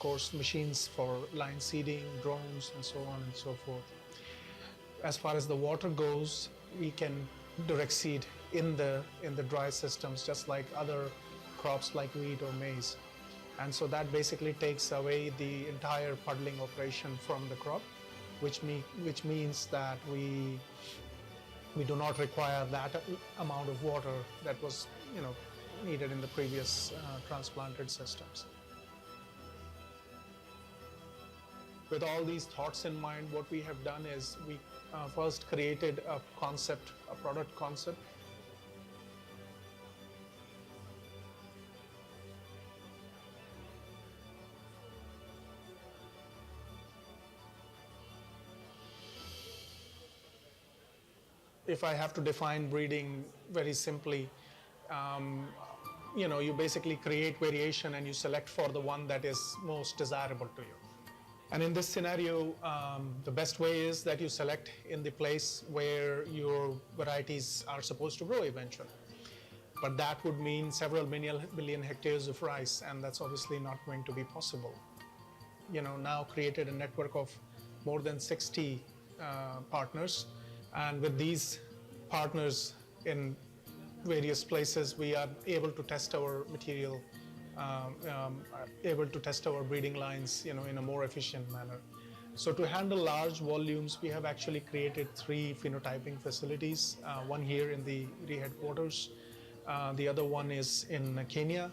course, machines for line seeding, drones, and so on and so forth. As far as the water goes, we can direct seed in the dry systems, just like other crops like wheat or maize. And so that basically takes away the entire puddling operation from the crop, which means that we do not require that amount of water that was needed in the previous transplanted systems. With all these thoughts in mind, what we have done is we first created a product concept. If I have to define breeding very simply, you basically create variation and you select for the one that is most desirable to you. And in this scenario, the best way is that you select in the place where your varieties are supposed to grow eventually. But that would mean several billion hectares of rice, and that's obviously not going to be possible. Now created a network of more than 60 partners, and with these partners in various places, we are able to test our material, able to test our breeding lines, in a more efficient manner. So to handle large volumes, we have actually created 3 phenotyping facilities. One here in the IRRI headquarters, the other one is in Kenya,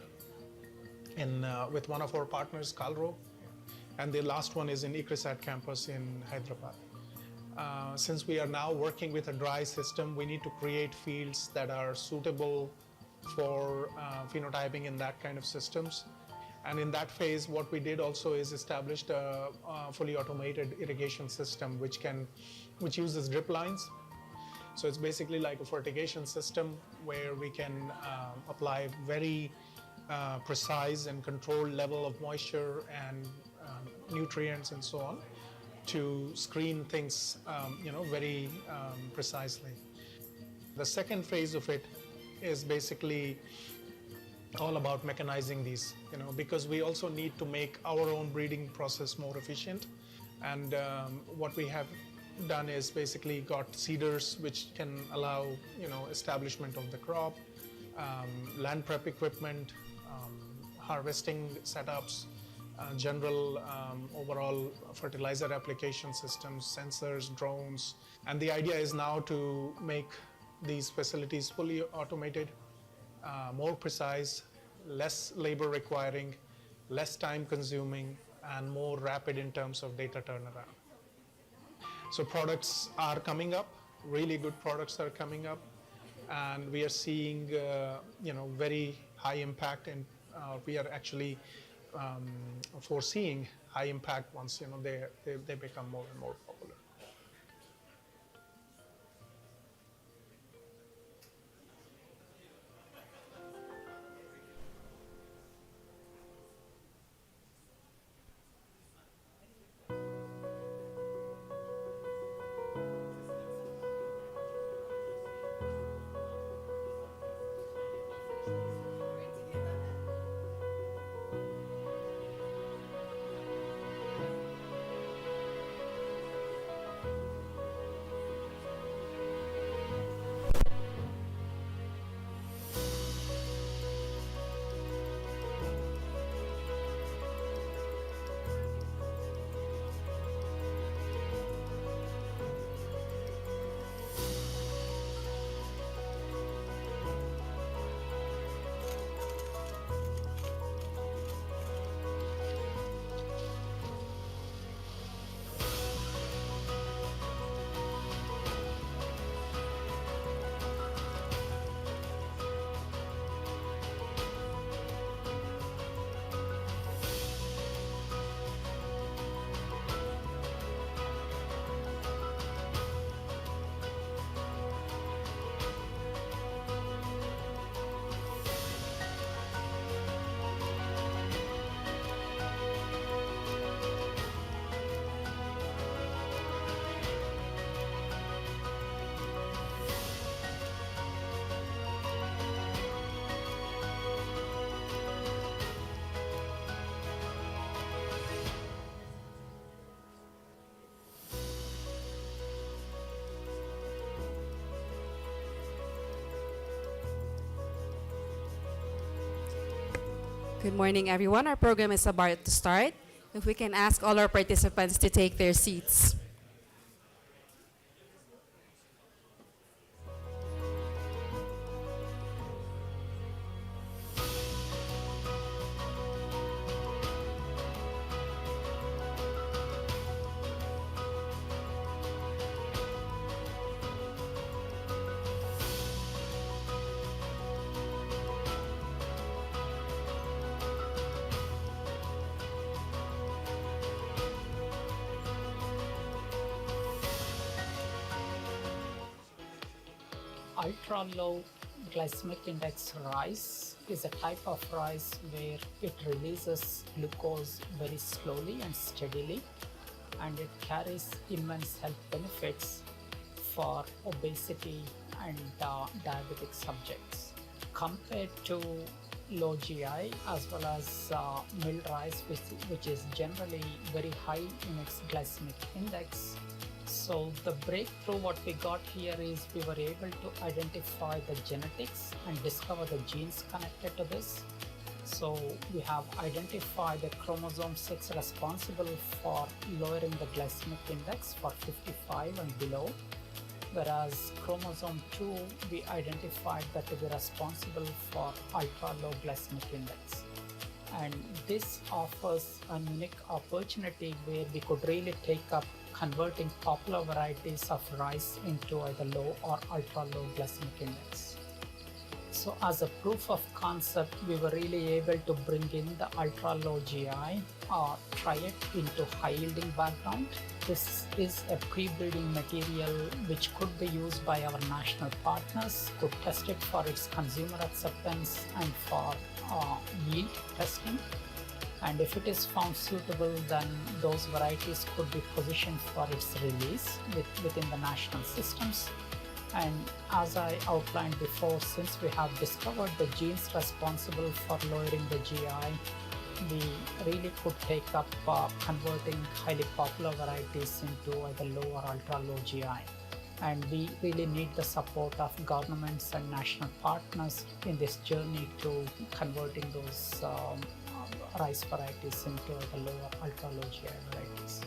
with one of our partners, Calro, and the last one is in ICRISAT campus in Hyderabad. Since we are now working with a dry system, we need to create fields that are suitable for phenotyping in that kind of systems. And in that phase, what we did also is established a fully automated irrigation system which uses drip lines. So it's basically like a fertigation system where we can apply very precise and controlled level of moisture and nutrients and so on to screen things very precisely. The second phase of it is basically all about mechanizing these, because we also need to make our own breeding process more efficient. And what we have done is basically got seeders which can allow establishment of the crop, land prep equipment, harvesting setups, general overall fertilizer application systems, sensors, drones. And the idea is now to make these facilities fully automated, more precise, less labor requiring, less time consuming, and more rapid in terms of data turnaround. So products are coming up, really good products are coming up, and we are seeing very high impact, and we are actually foreseeing high impact once they become more and more popular. Good morning, everyone. Our program is about to start. If we can ask all our participants to take their seats. Ultra-low glycemic index rice is a type of rice where it releases glucose very slowly and steadily, and it carries immense health benefits for obesity and diabetic subjects. Compared to low GI as well as milled rice, which is generally very high in its glycemic index. So the breakthrough what we got here is we were able to identify the genetics and discover the genes connected to this. So we have identified the chromosome 6 responsible for lowering the glycemic index for 55 and below, whereas chromosome 2 we identified that to be responsible for ultra low glycemic index. And this offers a unique opportunity where we could really take up converting popular varieties of rice into either low or ultra low glycemic index. So as a proof of concept, we were really able to bring in the ultra low GI or try it into high yielding background. This is a pre-breeding material which could be used by our national partners, could test it for its consumer acceptance and for yield testing. And if it is found suitable, then those varieties could be positioned for its release within the national systems. And as I outlined before, since we have discovered the genes responsible for lowering the GI, we really could take up converting highly popular varieties into either low or ultra low GI. And we really need the support of governments and national partners in this journey to converting those rice varieties into the low or ultra low GI varieties.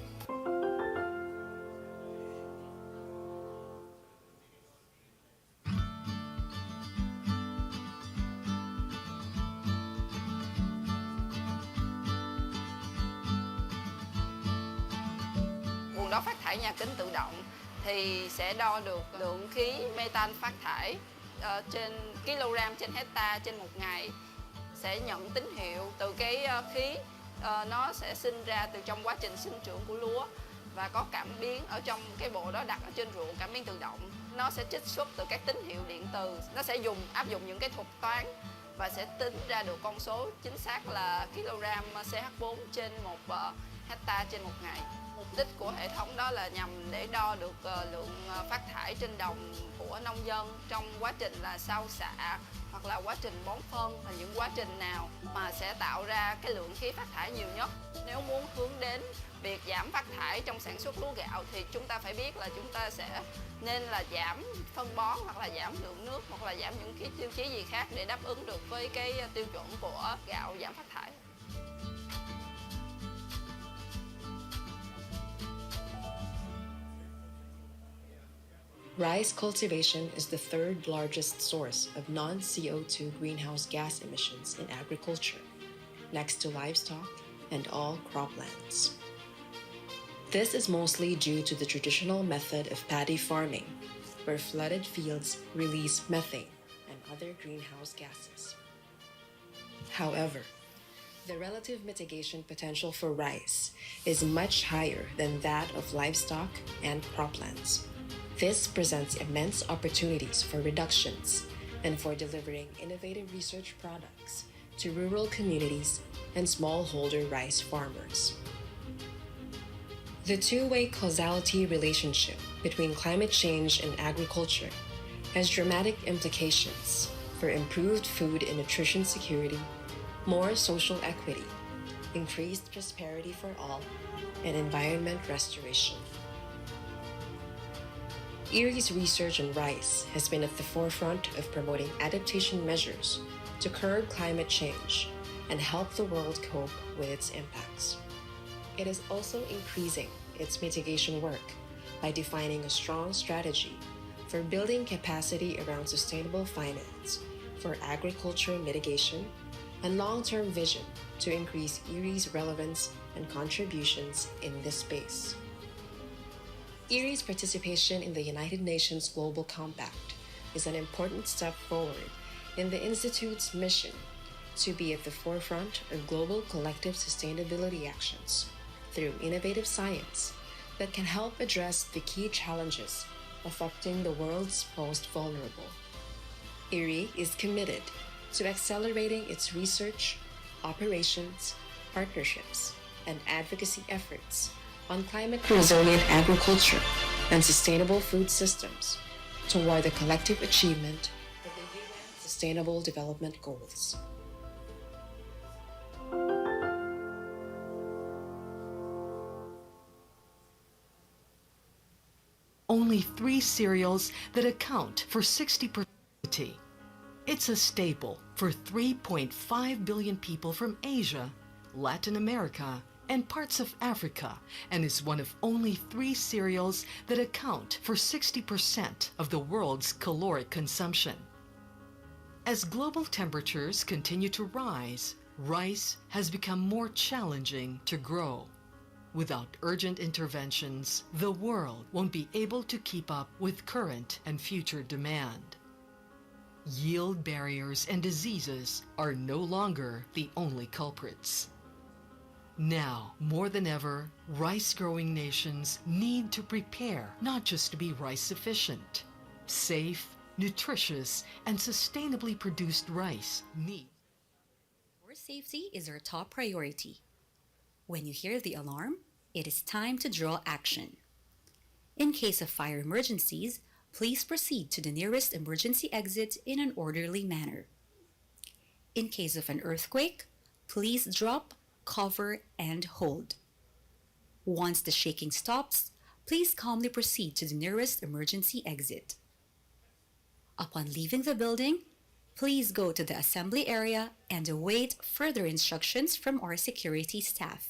Nguồn đo phát thải nhà kính tự động thì sẽ đo được lượng khí metan phát thải trên kg trên hecta trên một ngày, sẽ nhận tín hiệu từ cái khí nó sẽ sinh ra từ trong quá trình sinh trưởng của lúa và có cảm biến ở trong cái bộ đó đặt ở trên ruộng, cảm biến tự động. Nó sẽ trích xuất từ các tín hiệu điện từ, nó sẽ áp dụng những cái thuật toán và sẽ tính ra được con số chính xác là kg CH4 trên một hecta trên một ngày. Mục đích của hệ thống đó là nhằm để đo được lượng phát thải trên đồng của nông dân trong quá trình là sau xạ hoặc là quá trình bón phân, là những quá trình nào mà sẽ tạo ra cái lượng khí phát thải nhiều nhất. Nếu muốn hướng đến việc giảm phát thải trong sản xuất lúa gạo thì chúng ta phải biết là chúng ta sẽ nên là giảm phân bón hoặc là giảm lượng nước hoặc là giảm những cái tiêu chí gì khác để đáp ứng được với cái tiêu chuẩn của gạo giảm phát thải. Rice cultivation is the third largest source of non-CO2 greenhouse gas emissions in agriculture, next to livestock and all croplands. This is mostly due to the traditional method of paddy farming, where flooded fields release methane and other greenhouse gases. However, the relative mitigation potential for rice is much higher than that of livestock and croplands. This presents immense opportunities for reductions and for delivering innovative research products to rural communities and smallholder rice farmers. The two-way causality relationship between climate change and agriculture has dramatic implications for improved food and nutrition security, more social equity, increased prosperity for all, and environment restoration. IRRI's research on rice has been at the forefront of promoting adaptation measures to curb climate change and help the world cope with its impacts. It is also increasing its mitigation work by defining a strong strategy for building capacity around sustainable finance for agriculture mitigation and long-term vision to increase IRRI's relevance and contributions in this space. IRRI's participation in the United Nations Global Compact is an important step forward in the Institute's mission to be at the forefront of global collective sustainability actions through innovative science that can help address the key challenges affecting the world's most vulnerable. IRRI is committed to accelerating its research, operations, partnerships, and advocacy efforts on climate-resilient agriculture and sustainable food systems toward the collective achievement of the UN Sustainable Development Goals. Only 3 cereals that account for 60%. It's a staple for 3.5 billion people from Asia, Latin America, and parts of Africa, and is one of only 3 cereals that account for 60% of the world's caloric consumption. As global temperatures continue to rise, rice has become more challenging to grow. Without urgent interventions, the world won't be able to keep up with current and future demand. Yield barriers and diseases are no longer the only culprits. Now, more than ever, rice-growing nations need to prepare not just to be rice-sufficient. Safe, nutritious, and sustainably produced rice need. Your safety is our top priority. When you hear the alarm, it is time to draw action. In case of fire emergencies, please proceed to the nearest emergency exit in an orderly manner. In case of an earthquake, please drop, cover, and hold. Once the shaking stops, please calmly proceed to the nearest emergency exit. Upon leaving the building, please go to the assembly area and await further instructions from our security staff.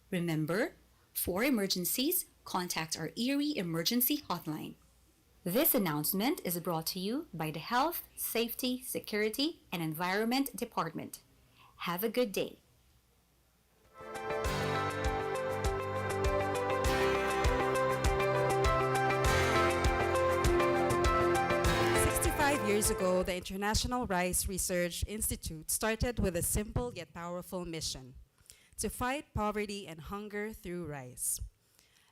Remember, for emergencies, contact our IRRI emergency hotline. This announcement is brought to you by the Health, Safety, Security, and Environment Department. Have a good day. Years ago, the International Rice Research Institute started with a simple yet powerful mission: to fight poverty and hunger through rice.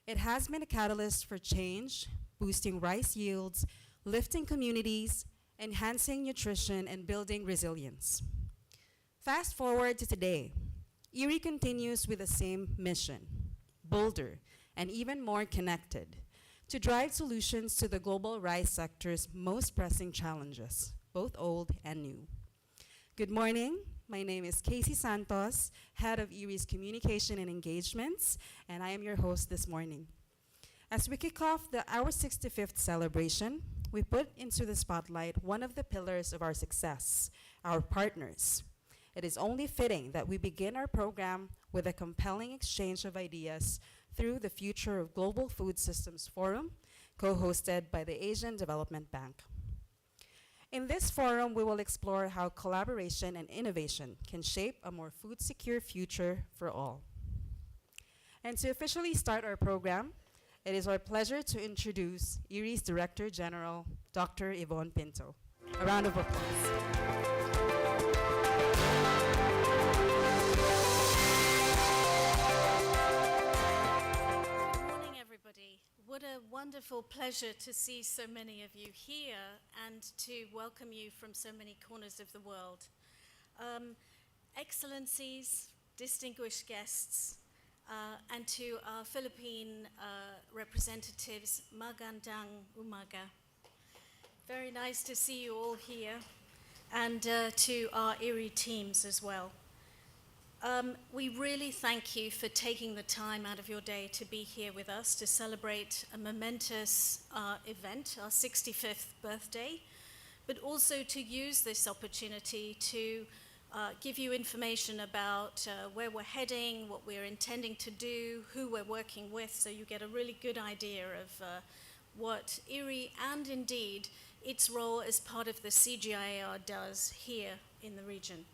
It has been a catalyst for change, boosting rice yields, lifting communities, enhancing nutrition, and building resilience. Fast forward to today, IRRI continues with the same mission, bolder and even more connected, to drive solutions to the global rice sector's most pressing challenges, both old and new. Good morning. My name is Casey Santos, head of IRRI's Communication and Engagements, and I am your host this morning. As we kick off our 65th celebration, we put into the spotlight one of the pillars of our success, our partners. It is only fitting that we begin our program with a compelling exchange of ideas through the Future of Global Food Systems Forum, co-hosted by the Asian Development Bank. In this forum, we will explore how collaboration and innovation can shape a more food-secure future for all. And to officially start our program, it is our pleasure to introduce IRRI's Director General, Dr. Yvonne Pinto. A round of applause. What a wonderful pleasure to see so many of you here and to welcome you from so many corners of the world. Excellencies, distinguished guests, and to our Philippine representatives, magandang umaga. Very nice to see you all here, and to our IRRI teams as well. We really thank you for taking the time out of your day to be here with us to celebrate a momentous event, our 65th birthday, but also to use this opportunity to give you information about where we're heading, what we're intending to do, who we're working with, so you get a really good idea of what IRRI and indeed its role as part of the CGIAR does here in the region.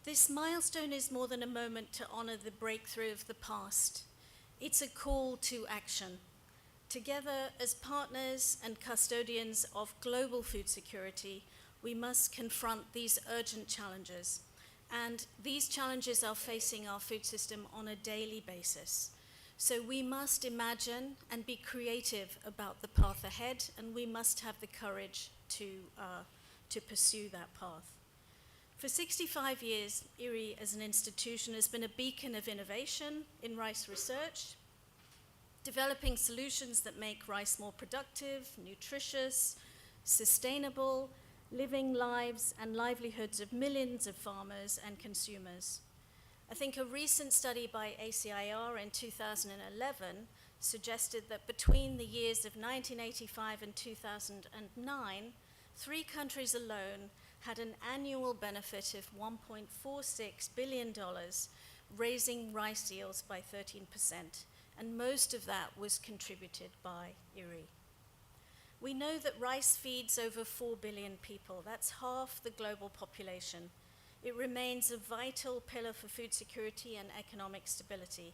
This milestone is more than a moment to honor the breakthrough of the past. It's a call to action. Together as partners and custodians of global food security, we must confront these urgent challenges. And these challenges are facing our food system on a daily basis. So we must imagine and be creative about the path ahead, and we must have the courage to pursue that path. For 65 years, IRRI as an institution has been a beacon of innovation in rice research, developing solutions that make rice more productive, nutritious, sustainable, living lives and livelihoods of millions of farmers and consumers. I think a recent study by ACIR in 2011 suggested that between the years of 1985 and 2009, 3 countries alone had an annual benefit of $1.46 billion, raising rice yields by 13%, and most of that was contributed by IRRI. We know that rice feeds over 4 billion people. That's half the global population. It remains a vital pillar for food security and economic stability.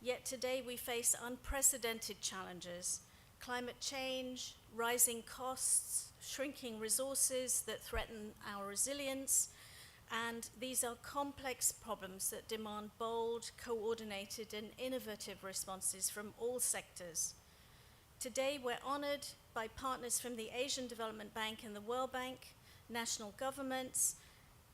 Yet today we face unprecedented challenges: climate change, rising costs, shrinking resources that threaten our resilience, and these are complex problems that demand bold, coordinated, and innovative responses from all sectors. Today we're honored by partners from the Asian Development Bank and the World Bank, national governments,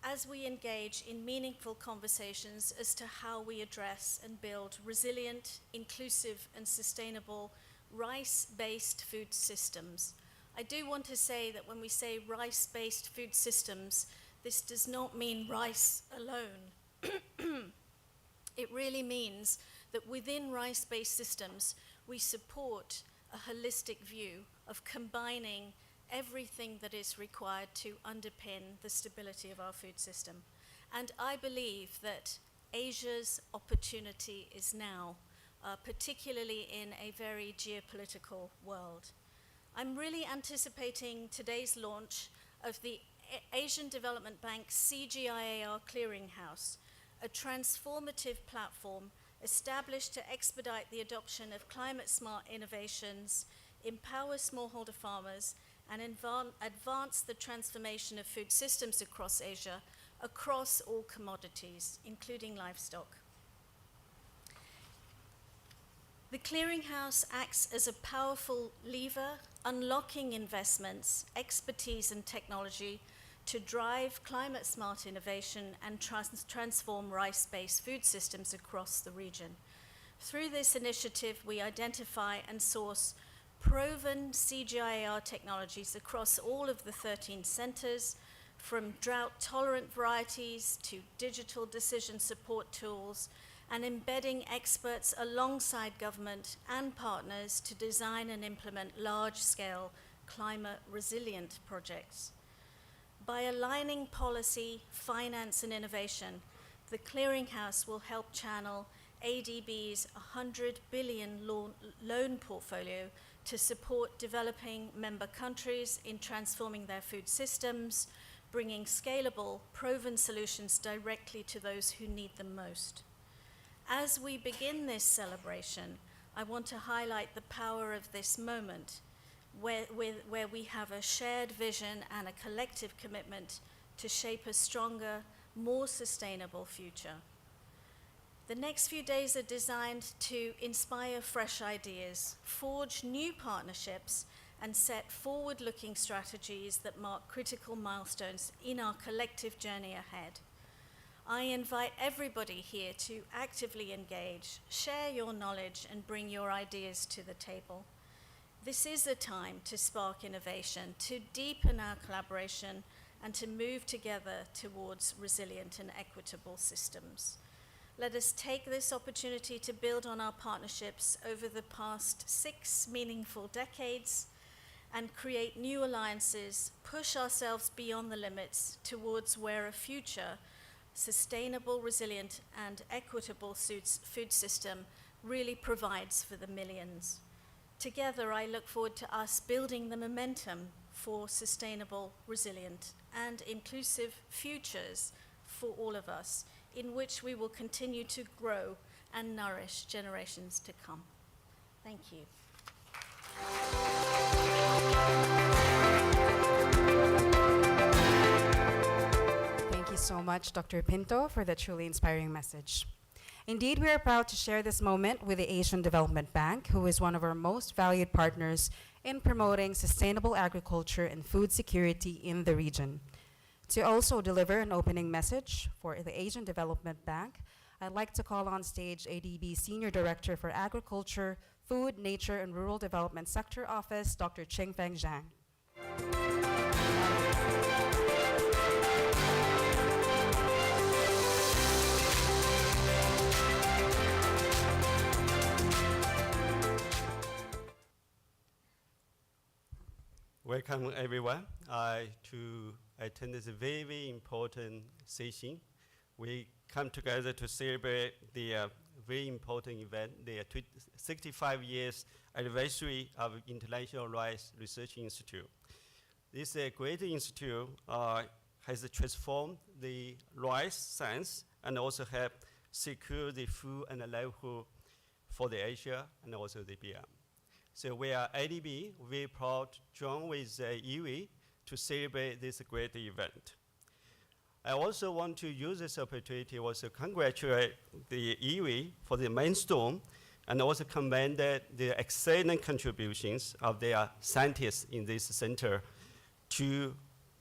as we engage in meaningful conversations as to how we address and build resilient, inclusive, and sustainable rice-based food systems. I do want to say that when we say rice-based food systems, this does not mean rice alone. It really means that within rice-based systems, we support a holistic view of combining everything that is required to underpin the stability of our food system. And I believe that Asia's opportunity is now, particularly in a very geopolitical world. I'm really anticipating today's launch of the Asian Development Bank's CGIAR Clearinghouse, a transformative platform established to expedite the adoption of climate-smart innovations, empower smallholder farmers, and advance the transformation of food systems across Asia, across all commodities, including livestock. The clearinghouse acts as a powerful lever, unlocking investments, expertise, and technology to drive climate-smart innovation and transform rice-based food systems across the region. Through this initiative, we identify and source proven CGIAR technologies across all of the 13 centers, from drought-tolerant varieties to digital decision support tools, and embedding experts alongside government and partners to design and implement large-scale climate-resilient projects. By aligning policy, finance, and innovation, the Clearinghouse will help channel ADB's $100 billion loan portfolio to support developing member countries in transforming their food systems, bringing scalable, proven solutions directly to those who need them most. As we begin this celebration, I want to highlight the power of this moment, where we have a shared vision and a collective commitment to shape a stronger, more sustainable future. The next few days are designed to inspire fresh ideas, forge new partnerships, and set forward-looking strategies that mark critical milestones in our collective journey ahead. I invite everybody here to actively engage, share your knowledge, and bring your ideas to the table. This is a time to spark innovation, to deepen our collaboration, and to move together towards resilient and equitable systems. Let us take this opportunity to build on our partnerships over the past 6 meaningful decades and create new alliances, push ourselves beyond the limits towards where a future sustainable, resilient, and equitable food system really provides for the millions. Together, I look forward to us building the momentum for sustainable, resilient, and inclusive futures for all of us, in which we will continue to grow and nourish generations to come. Thank you. Thank you so much, Dr. Pinto, for that truly inspiring message. Indeed, we are proud to share this moment with the Asian Development Bank, who is one of our most valued partners in promoting sustainable agriculture and food security in the region. To also deliver an opening message for the Asian Development Bank, I'd like to call on stage ADB Senior Director for Agriculture, Food, Nature, and Rural Development Sector Office, Dr. Ching Feng Zhang. Welcome everyone to attend this very, very important session. We come together to celebrate the very important event, the 65 years anniversary of International Rice Research Institute. This great institute has transformed the rice science and also helped secure the food and the livelihood for the Asia and also the beyond. So we are ADB, very proud to join with IRRI to celebrate this great event. I also want to use this opportunity to also congratulate the IRRI for the milestone and also commend the excellent contributions of their scientists in this center to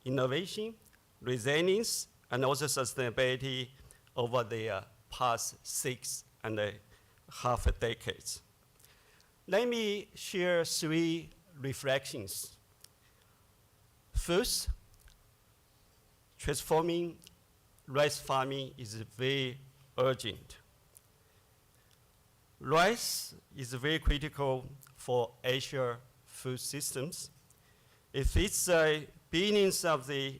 innovation, resilience, and also sustainability over the past 6.5 decades. Let me share 3 reflections. First, transforming rice farming is very urgent. Rice is very critical for Asia food systems. It feeds billions of the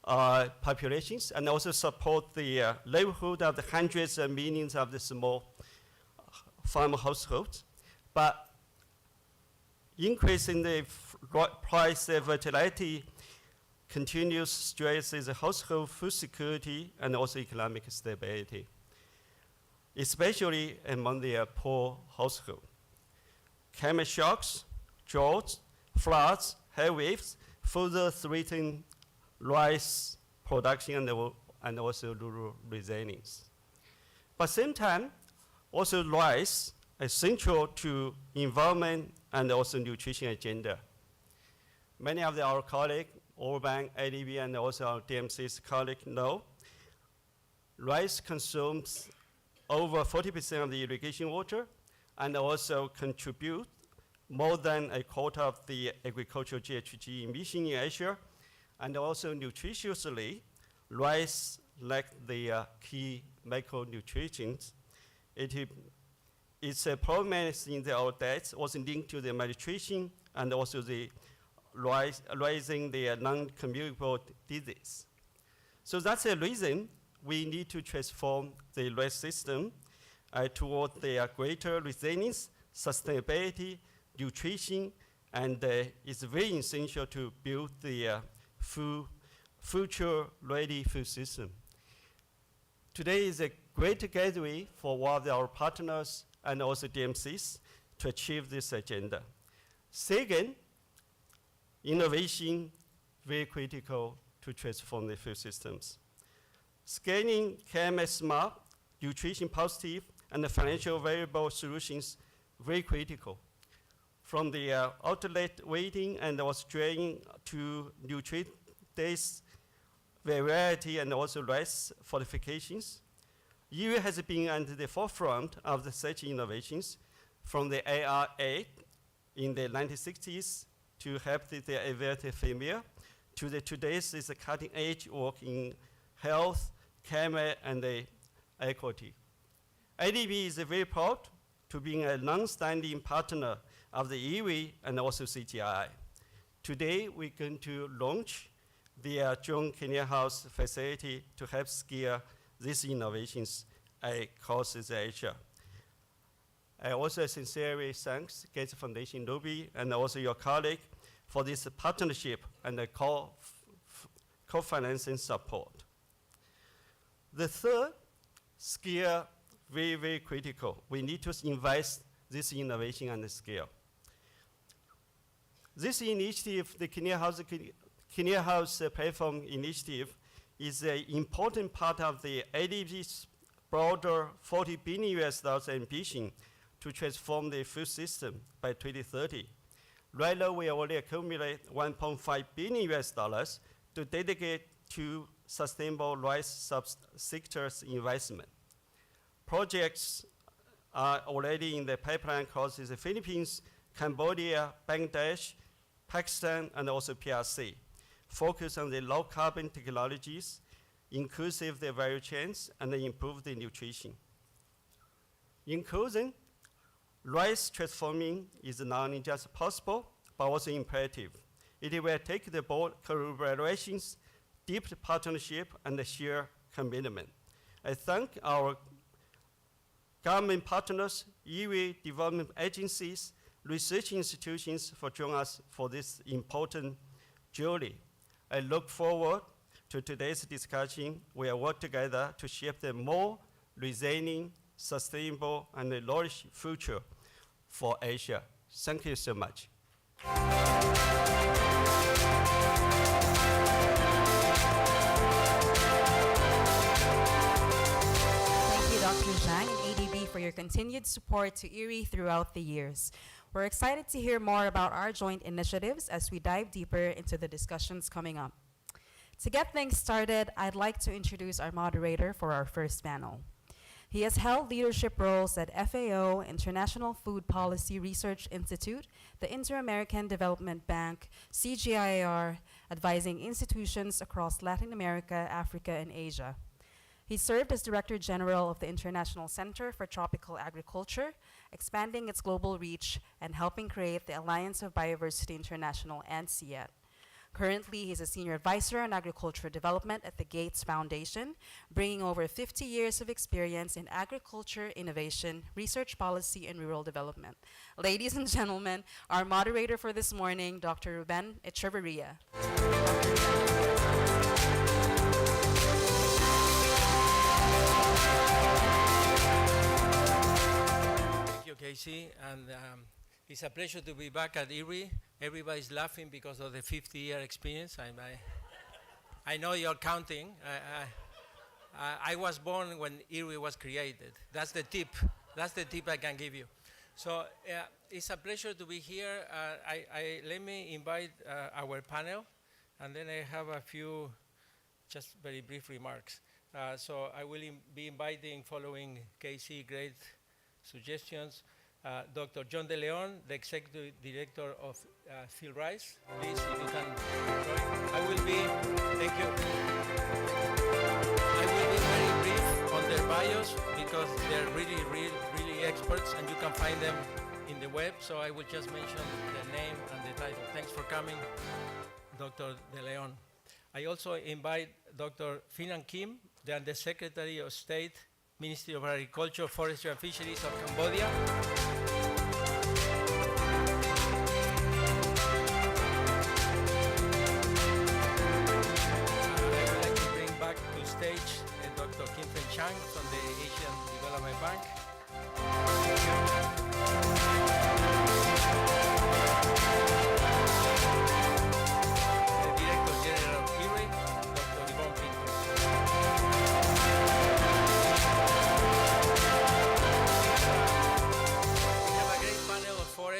populations and also support the livelihood of the hundreds of millions of the small farm households. But increasing the price volatility continues stresses household food security and also economic stability, especially among the poor household. Climate shocks, droughts, floods, heat waves further threaten rice production and also rural resilience. But at the same time, also rice is central to environment and also nutrition agenda. Many of our colleagues, World Bank, ADB, and also our DMC's colleagues know rice consumes over 40% of the irrigation water and also contribute more than a quarter of the agricultural GHG emission in Asia. And also nutritiously, rice lacks the key macronutrients. Its prominence in our diets was linked to the malnutrition and also the rising the non-communicable disease. So that's the reason we need to transform the rice system toward the greater resilience, sustainability, nutrition, and it's very essential to build the future-ready food system. Today is a great gathering for one of our partners and also DMCs to achieve this agenda. Second, innovation, very critical to transform the food systems. Scaling climate smart, nutrition positive, and the financial variable solutions, very critical. From the outlet weighting and also strain to nutrient-based variety and also rice fortifications. IRRI has been at the forefront of such innovations from the ARA in the 1960s to help the avert female to today's is a cutting-edge work in health, climate, and equity. ADB is very proud to be a long-standing partner of the IRRI and also CGIAR. Today, we're going to launch the joint clearinghouse facility to help scale these innovations across Asia. I also sincerely thank Gates Foundation Ruby and also your colleague for this partnership and the co-financing support. The third skill, very, very critical. We need to invest this innovation and scale. This initiative, the Clearinghouse Platform Initiative, is an important part of the ADB's broader $40 billion ambition to transform the food system by 2030. Right now, we already accumulate $1.5 billion to dedicate to sustainable rice subsectors investment. Projects are already in the pipeline across the Philippines, Cambodia, Bangladesh, Pakistan, and also PRC. Focus on the low carbon technologies, inclusive the value chains, and improve the nutrition. In closing, rice transforming is not only just possible, but also imperative. It will take the bold collaborations, deep partnership, and the sheer commitment. I thank our government partners, IRRI development agencies, research institutions for joining us for this important journey. I look forward to today's discussion. We will work together to shape the more resilient, sustainable, and nourished future for Asia. Thank you so much. Thank you, Dr. Zhang and ADB, for your continued support to IRRI throughout the years. We're excited to hear more about our joint initiatives as we dive deeper into the discussions coming up. To get things started, I'd like to introduce our moderator for our first panel. He has held leadership roles at FAO, International Food Policy Research Institute, the Inter-American Development Bank, CGIAR, advising institutions across Latin America, Africa, and Asia. He served as Director General of the International Center for Tropical Agriculture, expanding its global reach and helping create the Alliance of Biodiversity International and CIET. Currently, he's a Senior Advisor on Agricultural Development at the Gates Foundation, bringing over 50 years of experience in agriculture, innovation, research policy, and rural development. Ladies and gentlemen, our moderator for this morning, Dr. Ruben Echeverria. Thank you, Casey, and it's a pleasure to be back at IRRI. Everybody's laughing because of the 50-year experience. I know you're counting. I was born when IRRI was created. That's the tip. That's the tip I can give you. So it's a pleasure to be here. Let me invite our panel, and then I have a few just very brief remarks. So I will be inviting, following Casey, great suggestions, Dr. John De Leon, the Executive Director of Field Rice. Please, if you can join. I will be very brief on their bios because they're really experts and you can find them in the web. So I will just mention the name and the title. Thanks for coming, Dr. De Leon. I also invite Dr. Phinan Kim, the Undersecretary of State, Ministry of Agriculture, Forestry and Fisheries of Cambodia. I would like to bring back to stage Dr. Kim Fen Chang from the Asian Development Bank. The Director General of IRRI, Dr. Yvonne Pinto.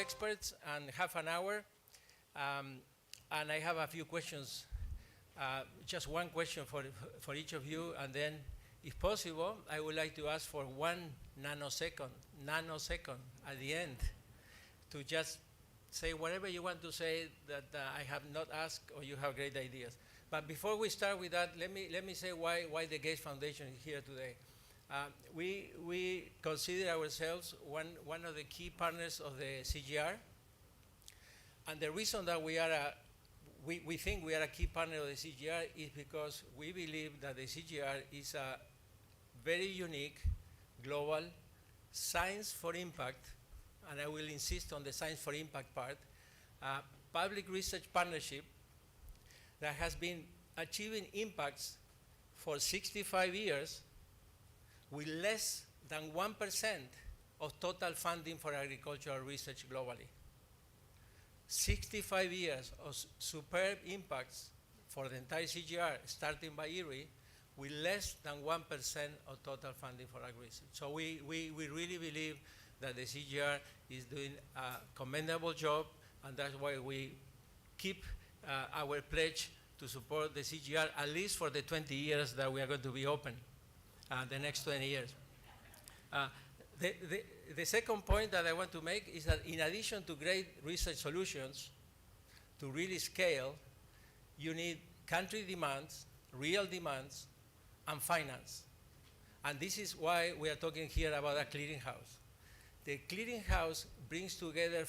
Experts and half an hour, and I have a few questions, just one question for each of you, and then if possible I would like to ask for 1 nanosecond at the end to just say whatever you want to say that I have not asked or you have great ideas. But before we start with that, let me say why the Gates Foundation is here today. We consider ourselves one of the key partners of the CGIAR, and the reason that we think we are a key partner of the CGIAR is because we believe that the CGIAR is a very unique, global, science for impact, and I will insist on the science for impact part, public research partnership that has been achieving impacts for 65 years with less than 1% of total funding for agricultural research globally. 65 years of superb impacts for the entire CGR, starting by IRRI, with less than 1% of total funding for ag research. So we really believe that the CGR is doing a commendable job, and that's why we keep our pledge to support the CGR at least for the 20 years that we are going to be open, the next 20 years. The second point that I want to make is that in addition to great research solutions, to really scale, you need country demands, real demands, and finance. And this is why we are talking here about a clearinghouse. The clearinghouse brings together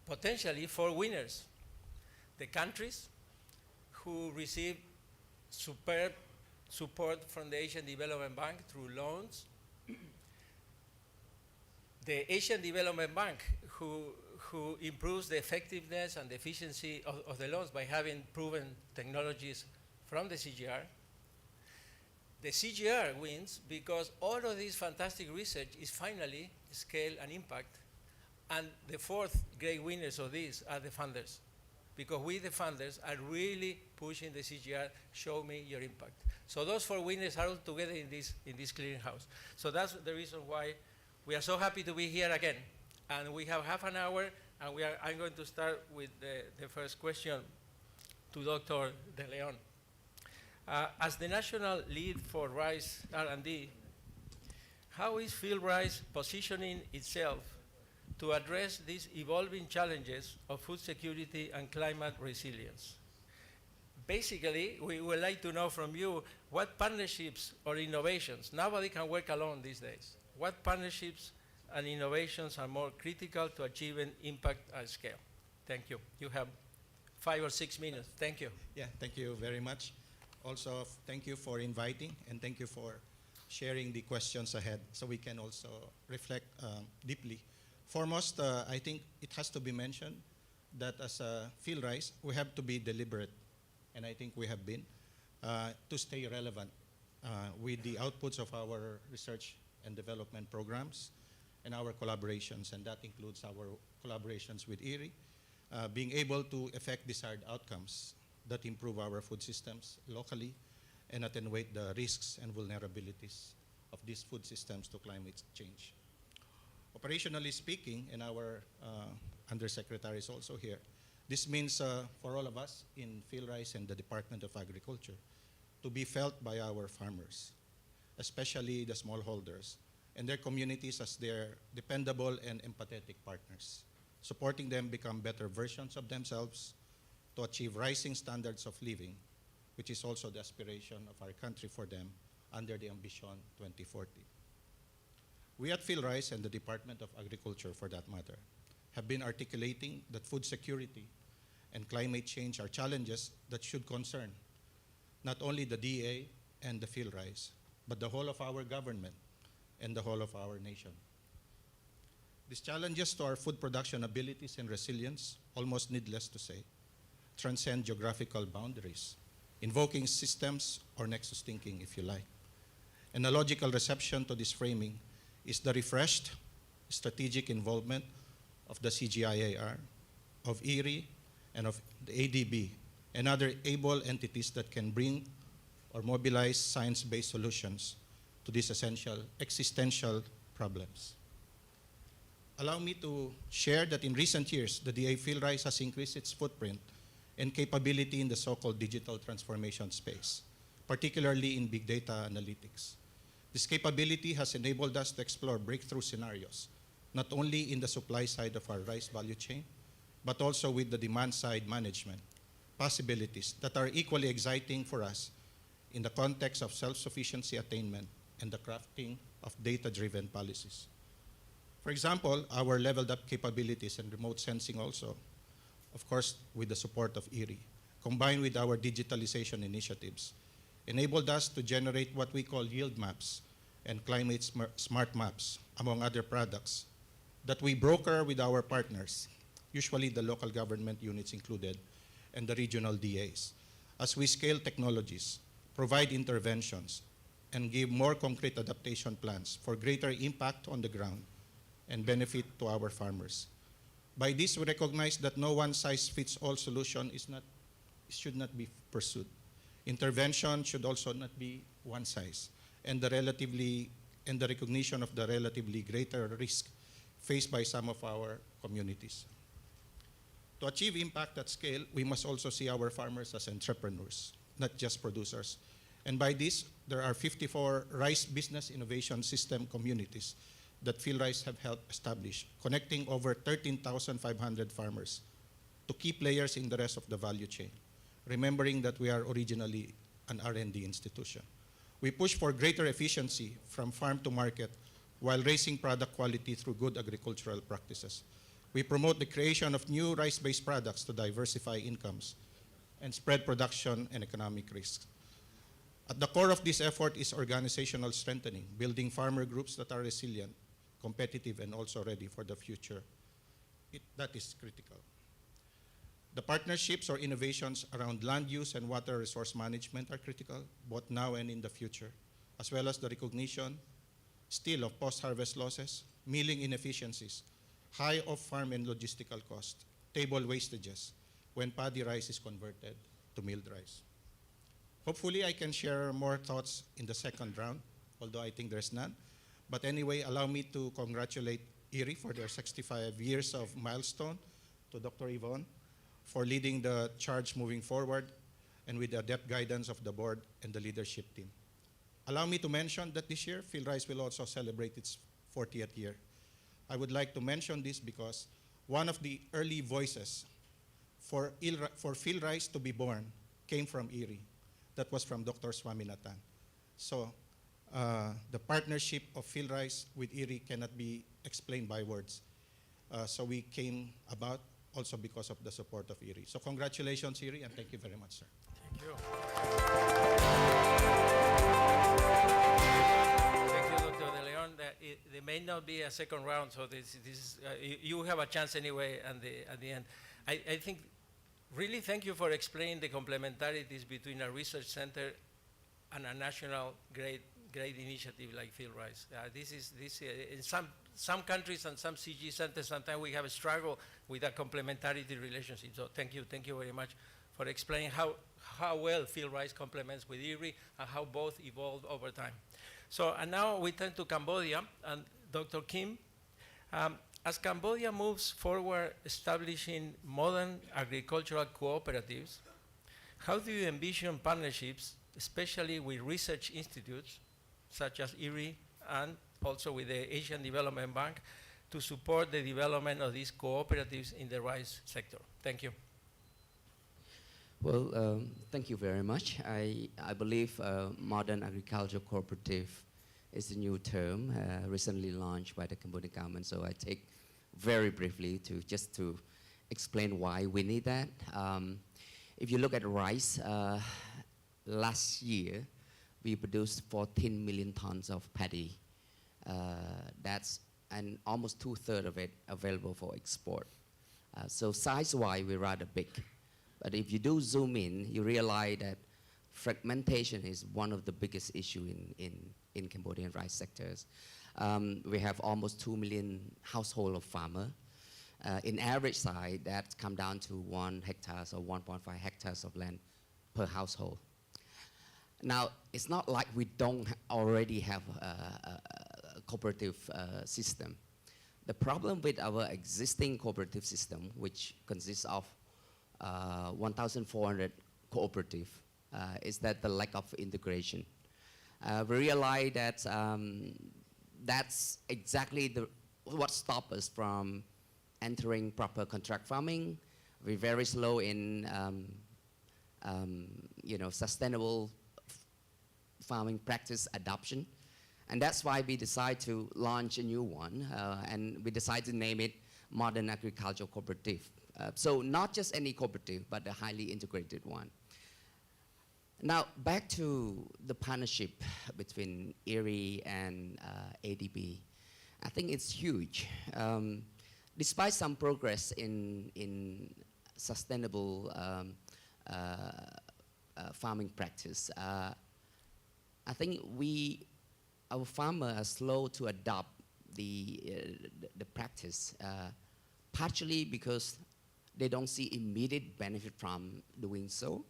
potentially four winners. The countries who receive superb support from the Asian Development Bank through loans. The Asian Development Bank, who improves the effectiveness and the efficiency of the loans by having proven technologies from the CGR. The CGR wins because all of this fantastic research is finally scale and impact. And the fourth great winners of this are the funders, because we, the funders, are really pushing the CGR, show me your impact. So those four winners are all together in this clearinghouse. So that's the reason why we are so happy to be here again. And we have half an hour, and I'm going to start with the first question to Dr. De Leon. As the national lead for rice R&D, how is field rice positioning itself to address these evolving challenges of food security and climate resilience? Basically, we would like to know from you what partnerships or innovations, nobody can work alone these days, what partnerships and innovations are more critical to achieving impact at scale? Thank you. You have 5 or 6 minutes. Thank you. Yeah, thank you very much. Also, thank you for inviting, and thank you for sharing the questions ahead so we can also reflect deeply. Foremost, I think it has to be mentioned that as a field rice, we have to be deliberate, and I think we have been, to stay relevant with the outputs of our research and development programs and our collaborations, and that includes our collaborations with IRRI, being able to effect desired outcomes that improve our food systems locally and attenuate the risks and vulnerabilities of these food systems to climate change. Operationally speaking, and our Undersecretary is also here, this means for all of us in field rice and the Department of Agriculture to be felt by our farmers, especially the smallholders and their communities as their dependable and empathetic partners, supporting them become better versions of themselves to achieve rising standards of living, which is also the aspiration of our country for them under the Ambition 2040. We at Field Rice and the Department of Agriculture, for that matter, have been articulating that food security and climate change are challenges that should concern not only the DA and the Field Rice, but the whole of our government and the whole of our nation. These challenges to our food production abilities and resilience, almost needless to say, transcend geographical boundaries, invoking systems or nexus thinking, if you like. And a logical reception to this framing is the refreshed strategic involvement of the CGIAR, of IRRI, and of the ADB, and other able entities that can bring or mobilize science-based solutions to these essential existential problems. Allow me to share that in recent years, the DA Field Rice has increased its footprint and capability in the so-called digital transformation space, particularly in big data analytics. This capability has enabled us to explore breakthrough scenarios, not only in the supply side of our rice value chain, but also with the demand side management possibilities that are equally exciting for us in the context of self-sufficiency attainment and the crafting of data-driven policies. For example, our leveled up capabilities and remote sensing also, of course, with the support of IRRI, combined with our digitalization initiatives, enabled us to generate what we call yield maps and climate smart maps, among other products, that we broker with our partners, usually the local government units included, and the regional DAs, as we scale technologies, provide interventions, and give more concrete adaptation plans for greater impact on the ground and benefit to our farmers. By this, we recognize that no one-size-fits-all solution should not be pursued. Intervention should also not be one size, and the recognition of the relatively greater risk faced by some of our communities. To achieve impact at scale, we must also see our farmers as entrepreneurs, not just producers. And by this, there are 54 rice business innovation system communities that PhilRice have helped establish, connecting over 13,500 farmers to key players in the rest of the value chain, remembering that we are originally an R&D institution. We push for greater efficiency from farm to market while raising product quality through good agricultural practices. We promote the creation of new rice-based products to diversify incomes and spread production and economic risks. At the core of this effort is organizational strengthening, building farmer groups that are resilient, competitive, and also ready for the future. That is critical. The partnerships or innovations around land use and water resource management are critical, both now and in the future, as well as the recognition still of post-harvest losses, milling inefficiencies, high off-farm and logistical costs, table wastages when paddy rice is converted to milled rice. Hopefully, I can share more thoughts in the second round, although I think there's none. But anyway, allow me to congratulate IRRI for their 65 years of milestone, to Dr. Yvonne for leading the charge moving forward, and with the adept guidance of the board and the leadership team. Allow me to mention that this year, PhilRice will also celebrate its 40th year. I would like to mention this because one of the early voices for PhilRice to be born came from IRRI. That was from Dr. Swaminathan. So the partnership of PhilRice with IRRI cannot be explained by words. So we came about also because of the support of IRRI. So congratulations, IRRI, and thank you very much, sir. Thank you. Thank you, Dr. De Leon. There may not be a second round, so you have a chance anyway at the end. I think, really thank you for explaining the complementarities between a research center and a national great initiative like PhilRice. In some countries and some CG centers, sometimes we have a struggle with a complementarity relationship. So thank you very much for explaining how well PhilRice complements with IRRI and how both evolved over time. So, and now we turn to Cambodia and Dr. Kim. As Cambodia moves forward establishing modern agricultural cooperatives, how do you envision partnerships, especially with research institutes such as IRRI and also with the Asian Development Bank, to support the development of these cooperatives in the rice sector? Thank you. Well, thank you very much. I believe modern agricultural cooperative is a new term recently launched by the Cambodian government. So I take very briefly just to explain why we need that. If you look at rice, last year we produced 14 million tons of paddy. And almost 2/3 of it available for export. So size-wise, we're rather big. But if you do zoom in, you realize that fragmentation is one of the biggest issues in Cambodian rice sectors. We have almost 2 million households of farmers. In average size, that's come down to 1 hectare or 1.5 hectares of land per household. Now, it's not like we don't already have a cooperative system. The problem with our existing cooperative system, which consists of 1,400 cooperatives, is that the lack of integration. We realize that that's exactly what stops us from entering proper contract farming. We're very slow in sustainable farming practice adoption. And that's why we decided to launch a new one, and we decided to name it Modern Agricultural Cooperative. So not just any cooperative, but a highly integrated one. Now, back to the partnership between IRRI and ADB. I think it's huge. Despite some progress in sustainable farming practice, I think our farmers are slow to adopt the practice, partially because they don't see immediate benefit from doing so.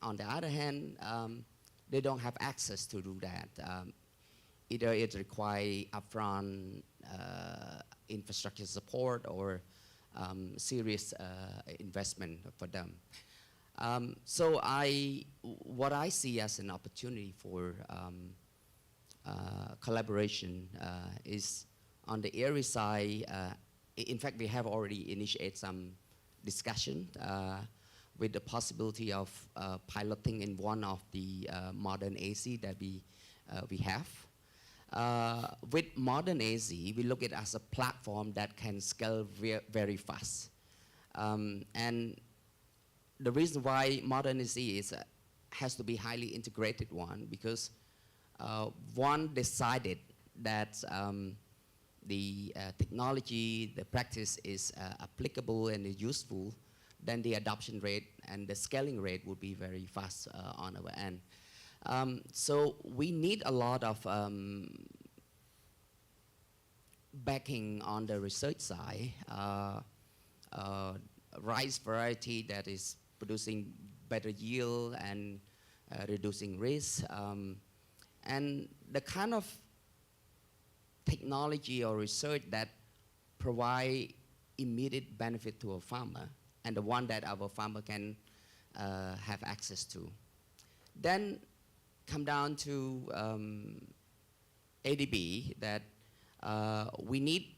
On the other hand, they don't have access to do that. Either it requires upfront infrastructure support or serious investment for them. So what I see as an opportunity for collaboration is on the IRRI side. In fact, we have already initiated some discussion with the possibility of piloting in one of the modern AC that we have. With modern AZ, we look at it as a platform that can scale very fast. And the reason why modern AZ has to be highly integrated one, because one decided that the technology, the practice is applicable and is useful, then the adoption rate and the scaling rate would be very fast on our end. So we need a lot of backing on the research side. Rice variety that is producing better yield and reducing risk. And the kind of technology or research that provide immediate benefit to a farmer, and the one that our farmer can have access to. Then come down to ADB, that we need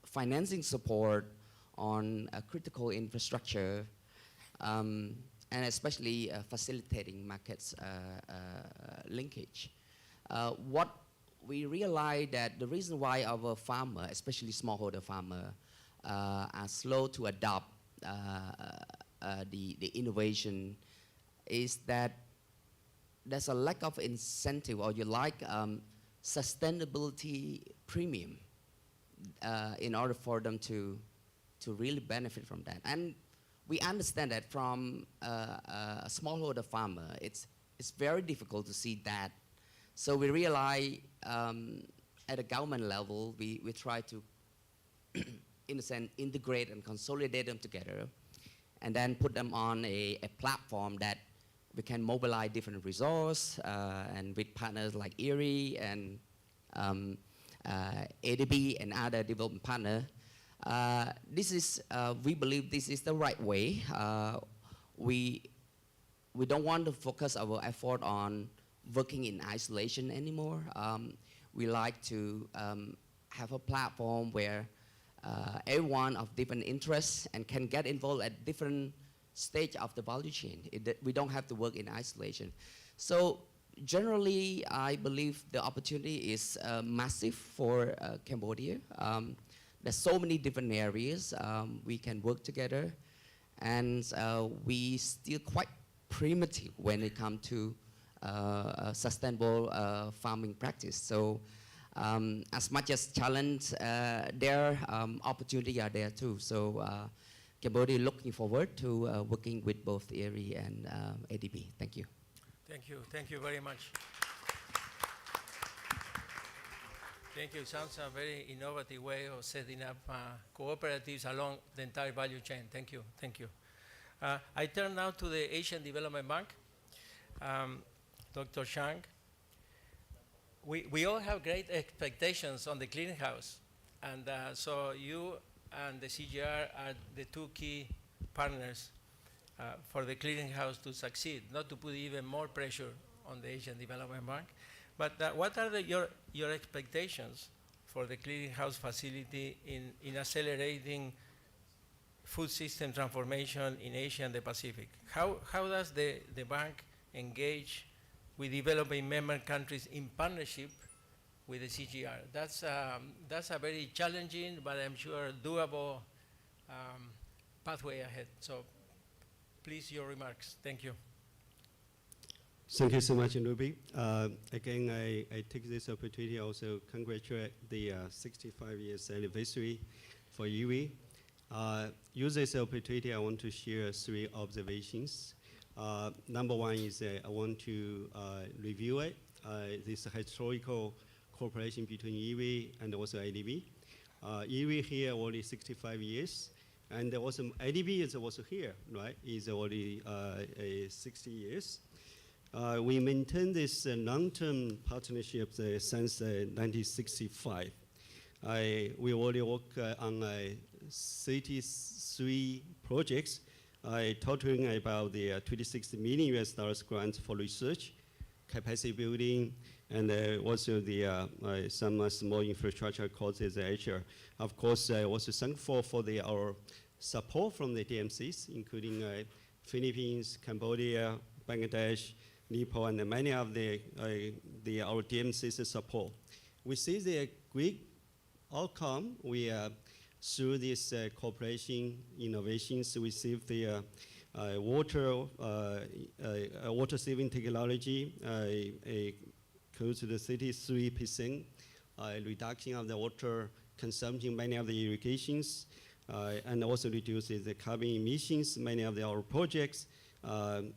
financing support on critical infrastructure, and especially facilitating markets linkage. What we realize that the reason why our farmer, especially smallholder farmer, are slow to adopt the innovation is that there's a lack of incentive, or sustainability premium in order for them to really benefit from that. And we understand that from a smallholder farmer, it's very difficult to see that. So we realize at a government level, we try to, in a sense, integrate and consolidate them together, and then put them on a platform that we can mobilize different resources, and with partners like IRRI and ADB and other development partners. We believe this is the right way. We don't want to focus our effort on working in isolation anymore. We like to have a platform where everyone of different interests and can get involved at different stage of the value chain. We don't have to work in isolation. So generally, I believe the opportunity is massive for Cambodia. There's so many different areas we can work together, and we still quite primitive when it comes to sustainable farming practice. So as much as challenge there, opportunity are there too. So Cambodia looking forward to working with both IRRI and ADB. Thank you. Thank you very much. Thank you. Sounds a very innovative way of setting up cooperatives along the entire value chain. Thank you. I turn now to the Asian Development Bank. Dr. Shang, we all have great expectations on the clearinghouse, and so you and the CGIAR are the two key partners for the clearinghouse to succeed, not to put even more pressure on the Asian Development Bank. But what are your expectations for the clearinghouse facility in accelerating food system transformation in Asia and the Pacific? How does the bank engage with developing member countries in partnership with the CGIAR? That's a very challenging, but I'm sure doable pathway ahead. So please, your remarks. Thank you. Thank you so much, Ruby. Again, I take this opportunity also congratulate the 65 years anniversary for IRRI. Use this opportunity, I want to share 3 observations. Number one is I want to review it, this historical cooperation between IRRI and also ADB. IRRI here already 65 years, and also ADB is also here, right? Is already 60 years. We maintain this long-term partnership since 1965. We already work on 33 projects, totaling about the $26 million grants for research, capacity building, and also the some small infrastructure courses HR. Of course, also thankful for our support from the DMCs, including Philippines, Cambodia, Bangladesh, Nepal, and many of our DMCs support. We see the great outcome. We through this cooperation innovations, we see the water saving technology, close to the 33% reduction of the water consumption, many of the irrigations, and also reduces the carbon emissions. Many of our projects, right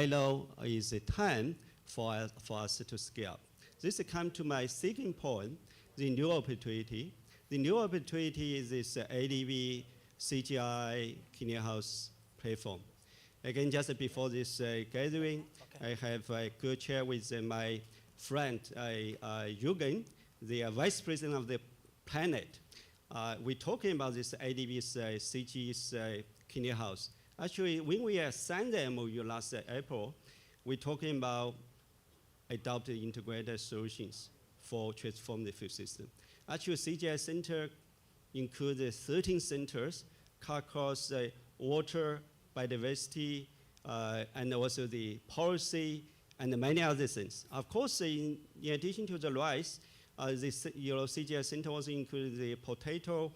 now is a time for us to scale up. This comes to my second point, the new opportunity. The new opportunity is this ADB-CGIAR Clearinghouse platform. Again, just before this gathering, I have a good chat with my friend, Jürgen, the Vice President of the Planet. We're talking about this ADB-CGIAR Clearinghouse. Actually, when we signed the MOU last April, we're talking about adopting integrated solutions for transform the food system. Actually, CGIAR Center includes 13 centers across water, biodiversity, and also the policy, and many other things. Of course, in addition to the rice, this CGIAR Center also includes the potato,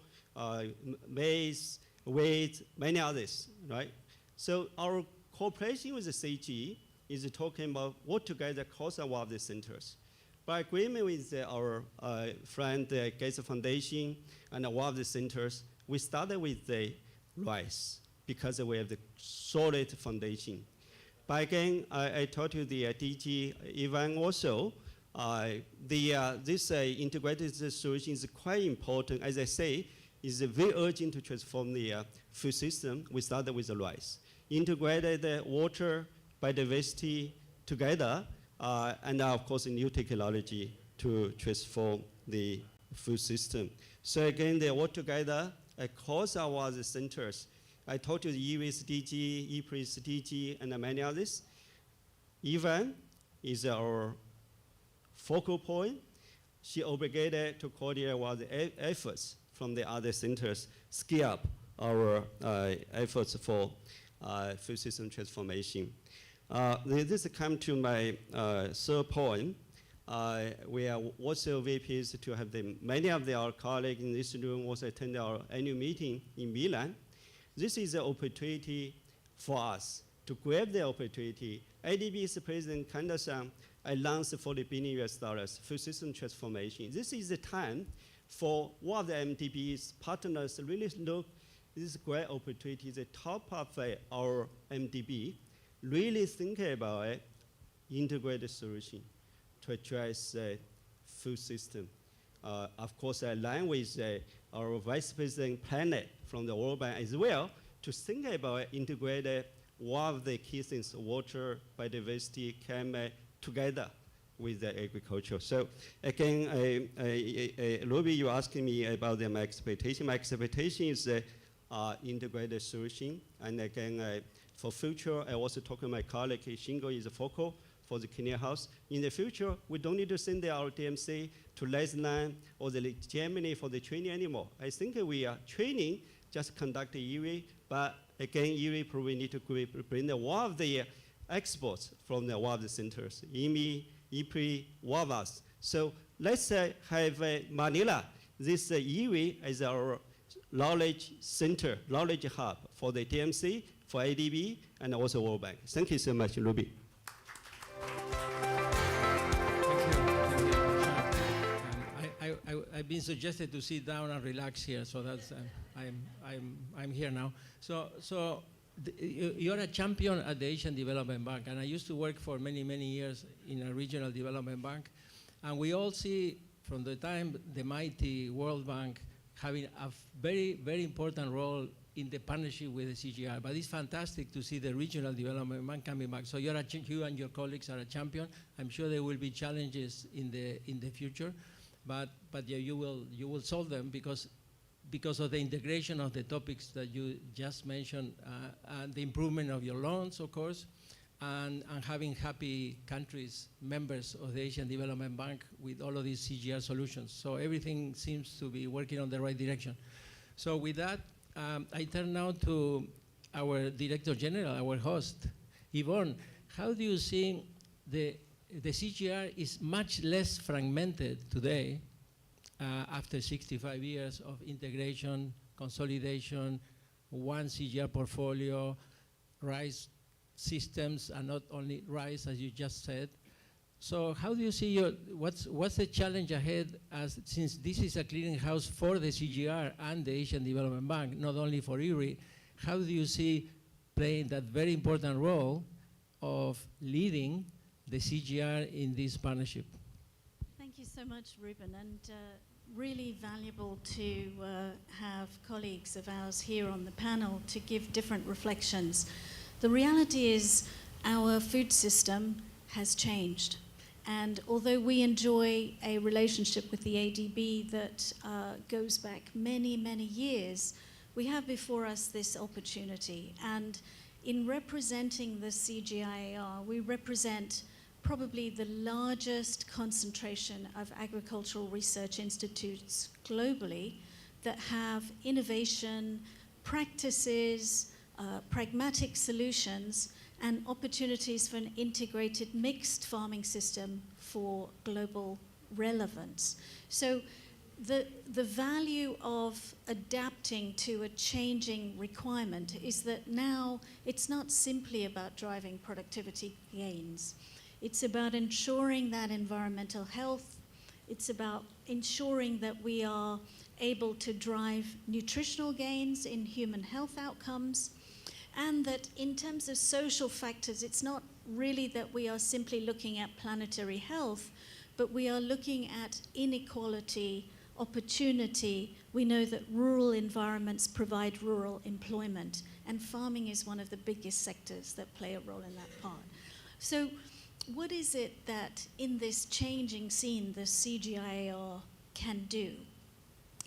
maize, wheat, many others, right? So our cooperation with the CG is talking about work together across our of the centers. By agreement with our friend Gates Foundation and one of the centers, we started with the rice because we have the solid foundation. But again, I told you the DG Ivan also, this integrated solution is quite important. As I say, it's very urgent to transform the food system. We started with the rice. Integrated water, biodiversity together, and of course, a new technology to transform the food system. So again, they work together across our centers. I told you the EWIS DG, EPRIS DG, and many others. Ivan is our focal point. She obligated to coordinate all the efforts from the other centers, scale up our efforts for food system transformation. This comes to my third point. We are also very pleased to have many of our colleagues in this room also attend our annual meeting in Milan. This is an opportunity for us to grab the opportunity. ADB's President Kanda-san announced $40 billion food system transformation. This is the time for one of the MDB's partners to really look this great opportunity, the top of our MDB, really think about it, integrated solution to address the food system. Of course, align with our Vice President Planet from the World Bank as well to think about integrated one of the key things, water, biodiversity, climate, together with the agriculture. So again, Ruby, you're asking me about my expectation. My expectation is integrated solution. And again, for future, I also talk to my colleague, Shingo is a focal for the Clearinghouse. In the future, we don't need to send our DMC to Lebanon or Germany for the training anymore. I think we are training, just conduct the IRRI, but again, IRRI probably need to bring one of the experts from one of the centers, IMI, IPRI, one of us. So let's have Manila, this IRRI as our knowledge center, knowledge hub for the TMC, for ADB, and also World Bank. Thank you so much, Ruby. I've been suggested to sit down and relax here, so that's I'm here now. So you're a champion at the Asian Development Bank, and I used to work for many years in a regional development bank, and we all see from the time the mighty World Bank having a very important role in the partnership with the CGIAR. But it's fantastic to see the regional development bank coming back. So you and your colleagues are a champion. I'm sure there will be challenges in the future, but yeah, you will solve them because of the integration of the topics that you just mentioned, and the improvement of your loans, of course, and having happy countries, members of the Asian Development Bank with all of these CGIAR solutions. So everything seems to be working on the right direction. So with that, I turn now to our Director General, our host, Yvonne. How do you see the CGIAR is much less fragmented today after 65 years of integration, consolidation, one CGIAR portfolio, RISE systems, and not only RISE, as you just said. So how do you see what's the challenge ahead, since this is a clearinghouse for the CGIAR and the Asian Development Bank, not only for IRRI, how do you see playing that very important role of leading the CGIAR in this partnership? Thank you so much, Ruben, and really valuable to have colleagues of ours here on the panel to give different reflections. The reality is our food system has changed. And although we enjoy a relationship with the ADB that goes back many years, we have before us this opportunity. And in representing the CGIAR, we represent probably the largest concentration of agricultural research institutes globally that have innovation, practices, pragmatic solutions, and opportunities for an integrated mixed farming system for global relevance. So the value of adapting to a changing requirement is that now it's not simply about driving productivity gains. It's about ensuring that environmental health. It's about ensuring that we are able to drive nutritional gains in human health outcomes, and that in terms of social factors, it's not really that we are simply looking at planetary health, but we are looking at inequality, opportunity. We know that rural environments provide rural employment, and farming is one of the biggest sectors that play a role in that part. So what is it that in this changing scene the CGIAR can do?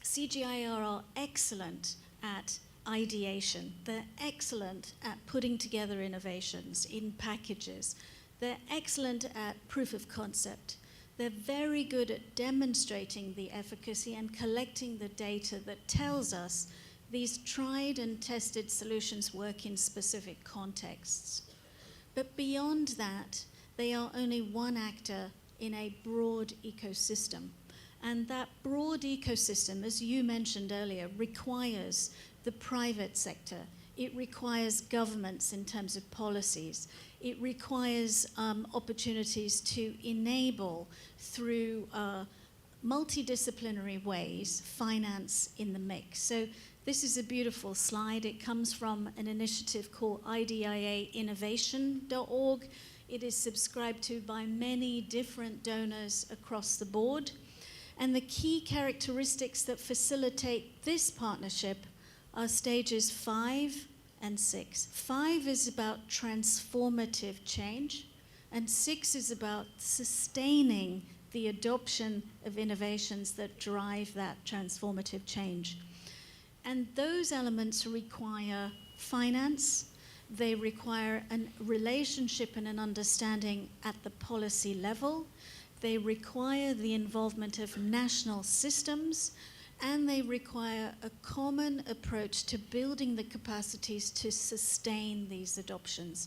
CGIAR are excellent at ideation. They're excellent at putting together innovations in packages. They're excellent at proof of concept. They're very good at demonstrating the efficacy and collecting the data that tells us these tried and tested solutions work in specific contexts. But beyond that, they are only one actor in a broad ecosystem. And that broad ecosystem, as you mentioned earlier, requires the private sector. It requires governments in terms of policies. It requires opportunities to enable, through multidisciplinary ways, finance in the mix. So this is a beautiful slide. It comes from an initiative called IDIAinnovation.org. It is subscribed to by many different donors across the board. And the key characteristics that facilitate this partnership are stages 5 and 6. 5 is about transformative change, and 6 is about sustaining the adoption of innovations that drive that transformative change. And those elements require finance. They require a relationship and an understanding at the policy level. They require the involvement of national systems, and they require a common approach to building the capacities to sustain these adoptions.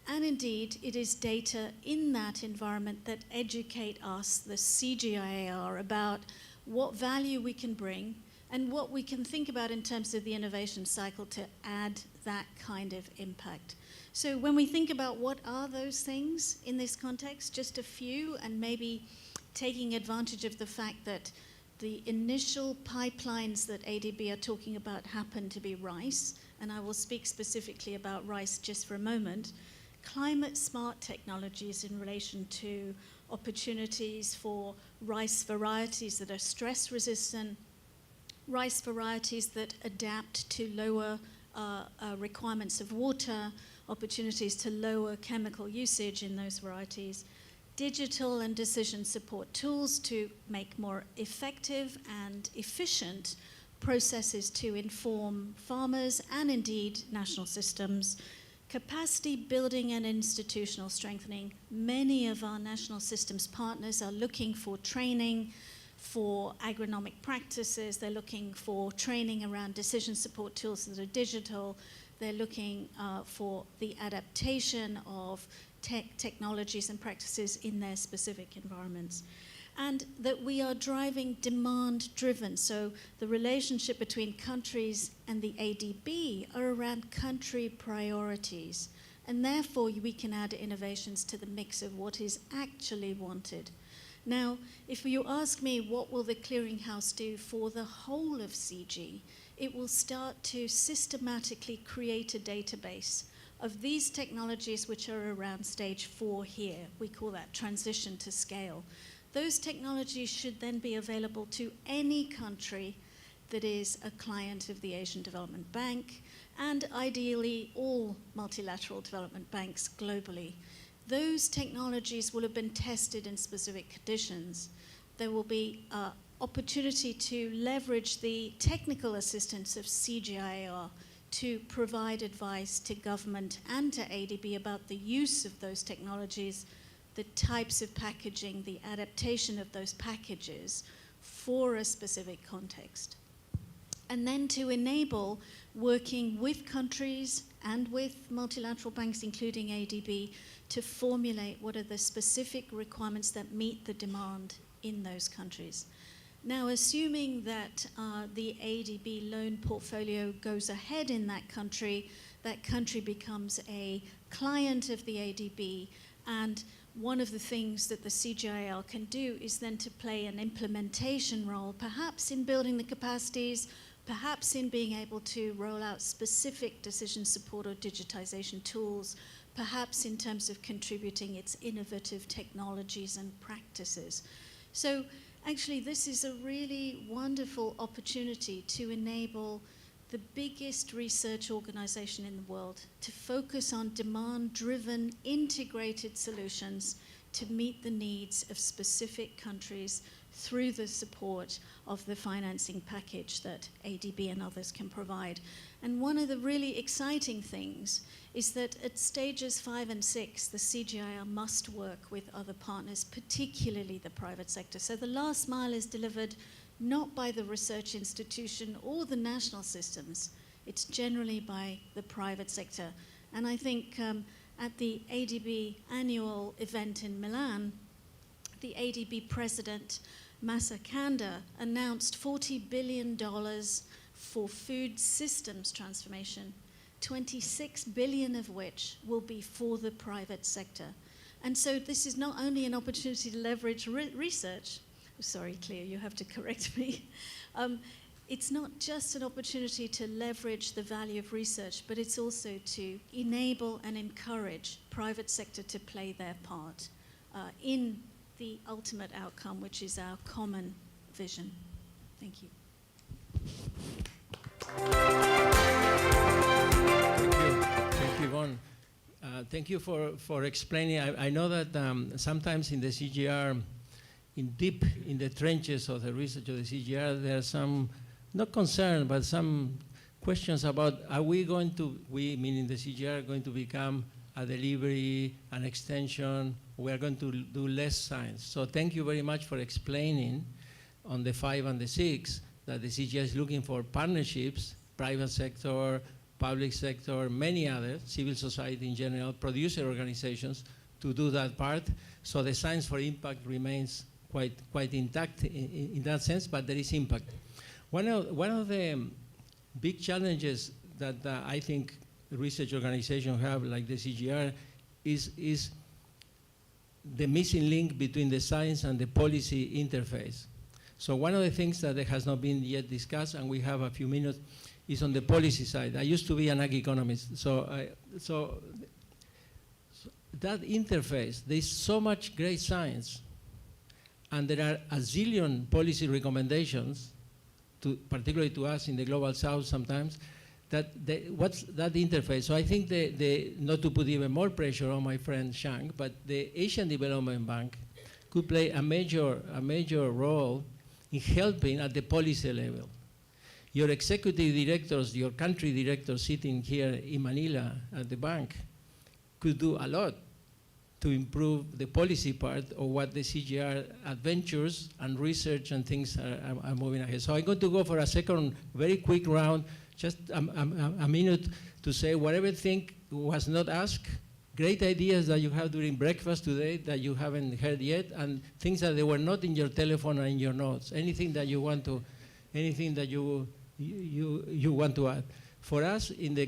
And indeed, it is data in that environment that educate us, the CGIAR, about what value we can bring and what we can think about in terms of the innovation cycle to add that kind of impact. So when we think about what are those things in this context, just a few, and maybe taking advantage of the fact that the initial pipelines that ADB are talking about happen to be rice, and I will speak specifically about rice just for a moment. Climate smart technologies in relation to opportunities for rice varieties that are stress resistant, rice varieties that adapt to lower requirements of water, opportunities to lower chemical usage in those varieties, digital and decision support tools to make more effective and efficient processes to inform farmers and indeed national systems, capacity building and institutional strengthening. Many of our national systems partners are looking for training for agronomic practices. They're looking for training around decision support tools that are digital. They're looking for the adaptation of technologies and practices in their specific environments. And that we are driving demand-driven. So the relationship between countries and the ADB are around country priorities. And therefore, we can add innovations to the mix of what is actually wanted. Now, if you ask me what will the clearinghouse do for the whole of CG, it will start to systematically create a database of these technologies which are around stage 4 here. We call that transition to scale. Those technologies should then be available to any country that is a client of the Asian Development Bank, and ideally all multilateral development banks globally. Those technologies will have been tested in specific conditions. There will be opportunity to leverage the technical assistance of CGIAR to provide advice to government and to ADB about the use of those technologies, the types of packaging, the adaptation of those packages for a specific context. And then to enable working with countries and with multilateral banks, including ADB, to formulate what are the specific requirements that meet the demand in those countries. Now, assuming that the ADB loan portfolio goes ahead in that country becomes a client of the ADB, and one of the things that the CGIAR can do is then to play an implementation role, perhaps in building the capacities, perhaps in being able to roll out specific decision support or digitization tools, perhaps in terms of contributing its innovative technologies and practices. So actually, this is a really wonderful opportunity to enable the biggest research organization in the world to focus on demand-driven, integrated solutions to meet the needs of specific countries through the support of the financing package that ADB and others can provide. And one of the really exciting things is that at stages 5 and 6, the CGIAR must work with other partners, particularly the private sector. So the last mile is delivered not by the research institution or the national systems. It's generally by the private sector. And I think at the ADB annual event in Milan, the ADB president, Masa Kanda, announced $40 billion for food systems transformation, 26 billion of which will be for the private sector. And so this is not only an opportunity to leverage research. Sorry, Cleo, you have to correct me. It's not just an opportunity to leverage the value of research, but it's also to enable and encourage private sector to play their part in the ultimate outcome, which is our common vision. Thank you. Thank you, Yvonne. Thank you for explaining. I know that sometimes in the CGIAR, deep in the trenches of the research of the CGIAR, there are some, not concern, but some questions about, are we going to, we meaning the CGIAR, going to become a delivery, an extension, we are going to do less science. So thank you very much for explaining on the 5 and the 6 that the CGIAR is looking for partnerships, private sector, public sector, many others, civil society in general, producer organizations to do that part. So the science for impact remains quite intact in that sense, but there is impact. One of the big challenges that I think research organizations have, like the CGR, is the missing link between the science and the policy interface. So one of the things that has not been yet discussed, and we have a few minutes, is on the policy side. I used to be an ag economist, so that interface, there's so much great science, and there are a zillion policy recommendations, particularly to us in the Global South sometimes, what's that interface? So I think not to put even more pressure on my friend Shang, but the Asian Development Bank could play a major role in helping at the policy level. Your executive directors, your country directors sitting here in Manila at the bank could do a lot to improve the policy part of what the CGR adventures and research and things are moving ahead. So I'm going to go for a second very quick round, just a minute to say whatever thing was not asked, great ideas that you have during breakfast today that you haven't heard yet, and things that they were not in your telephone or in your notes. Anything that you want to, anything that you want to add. For us, in the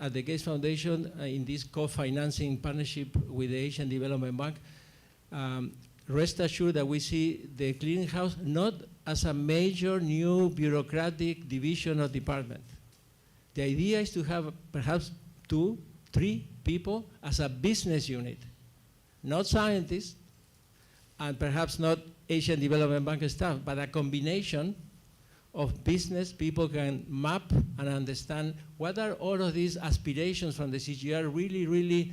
at the Gates Foundation, in this co-financing partnership with the Asian Development Bank, rest assured that we see the clearinghouse not as a major new bureaucratic division or department. The idea is to have perhaps 2, 3 people as a business unit, not scientists, and perhaps not Asian Development Bank staff, but a combination of business people can map and understand what are all of these aspirations from the CGR really,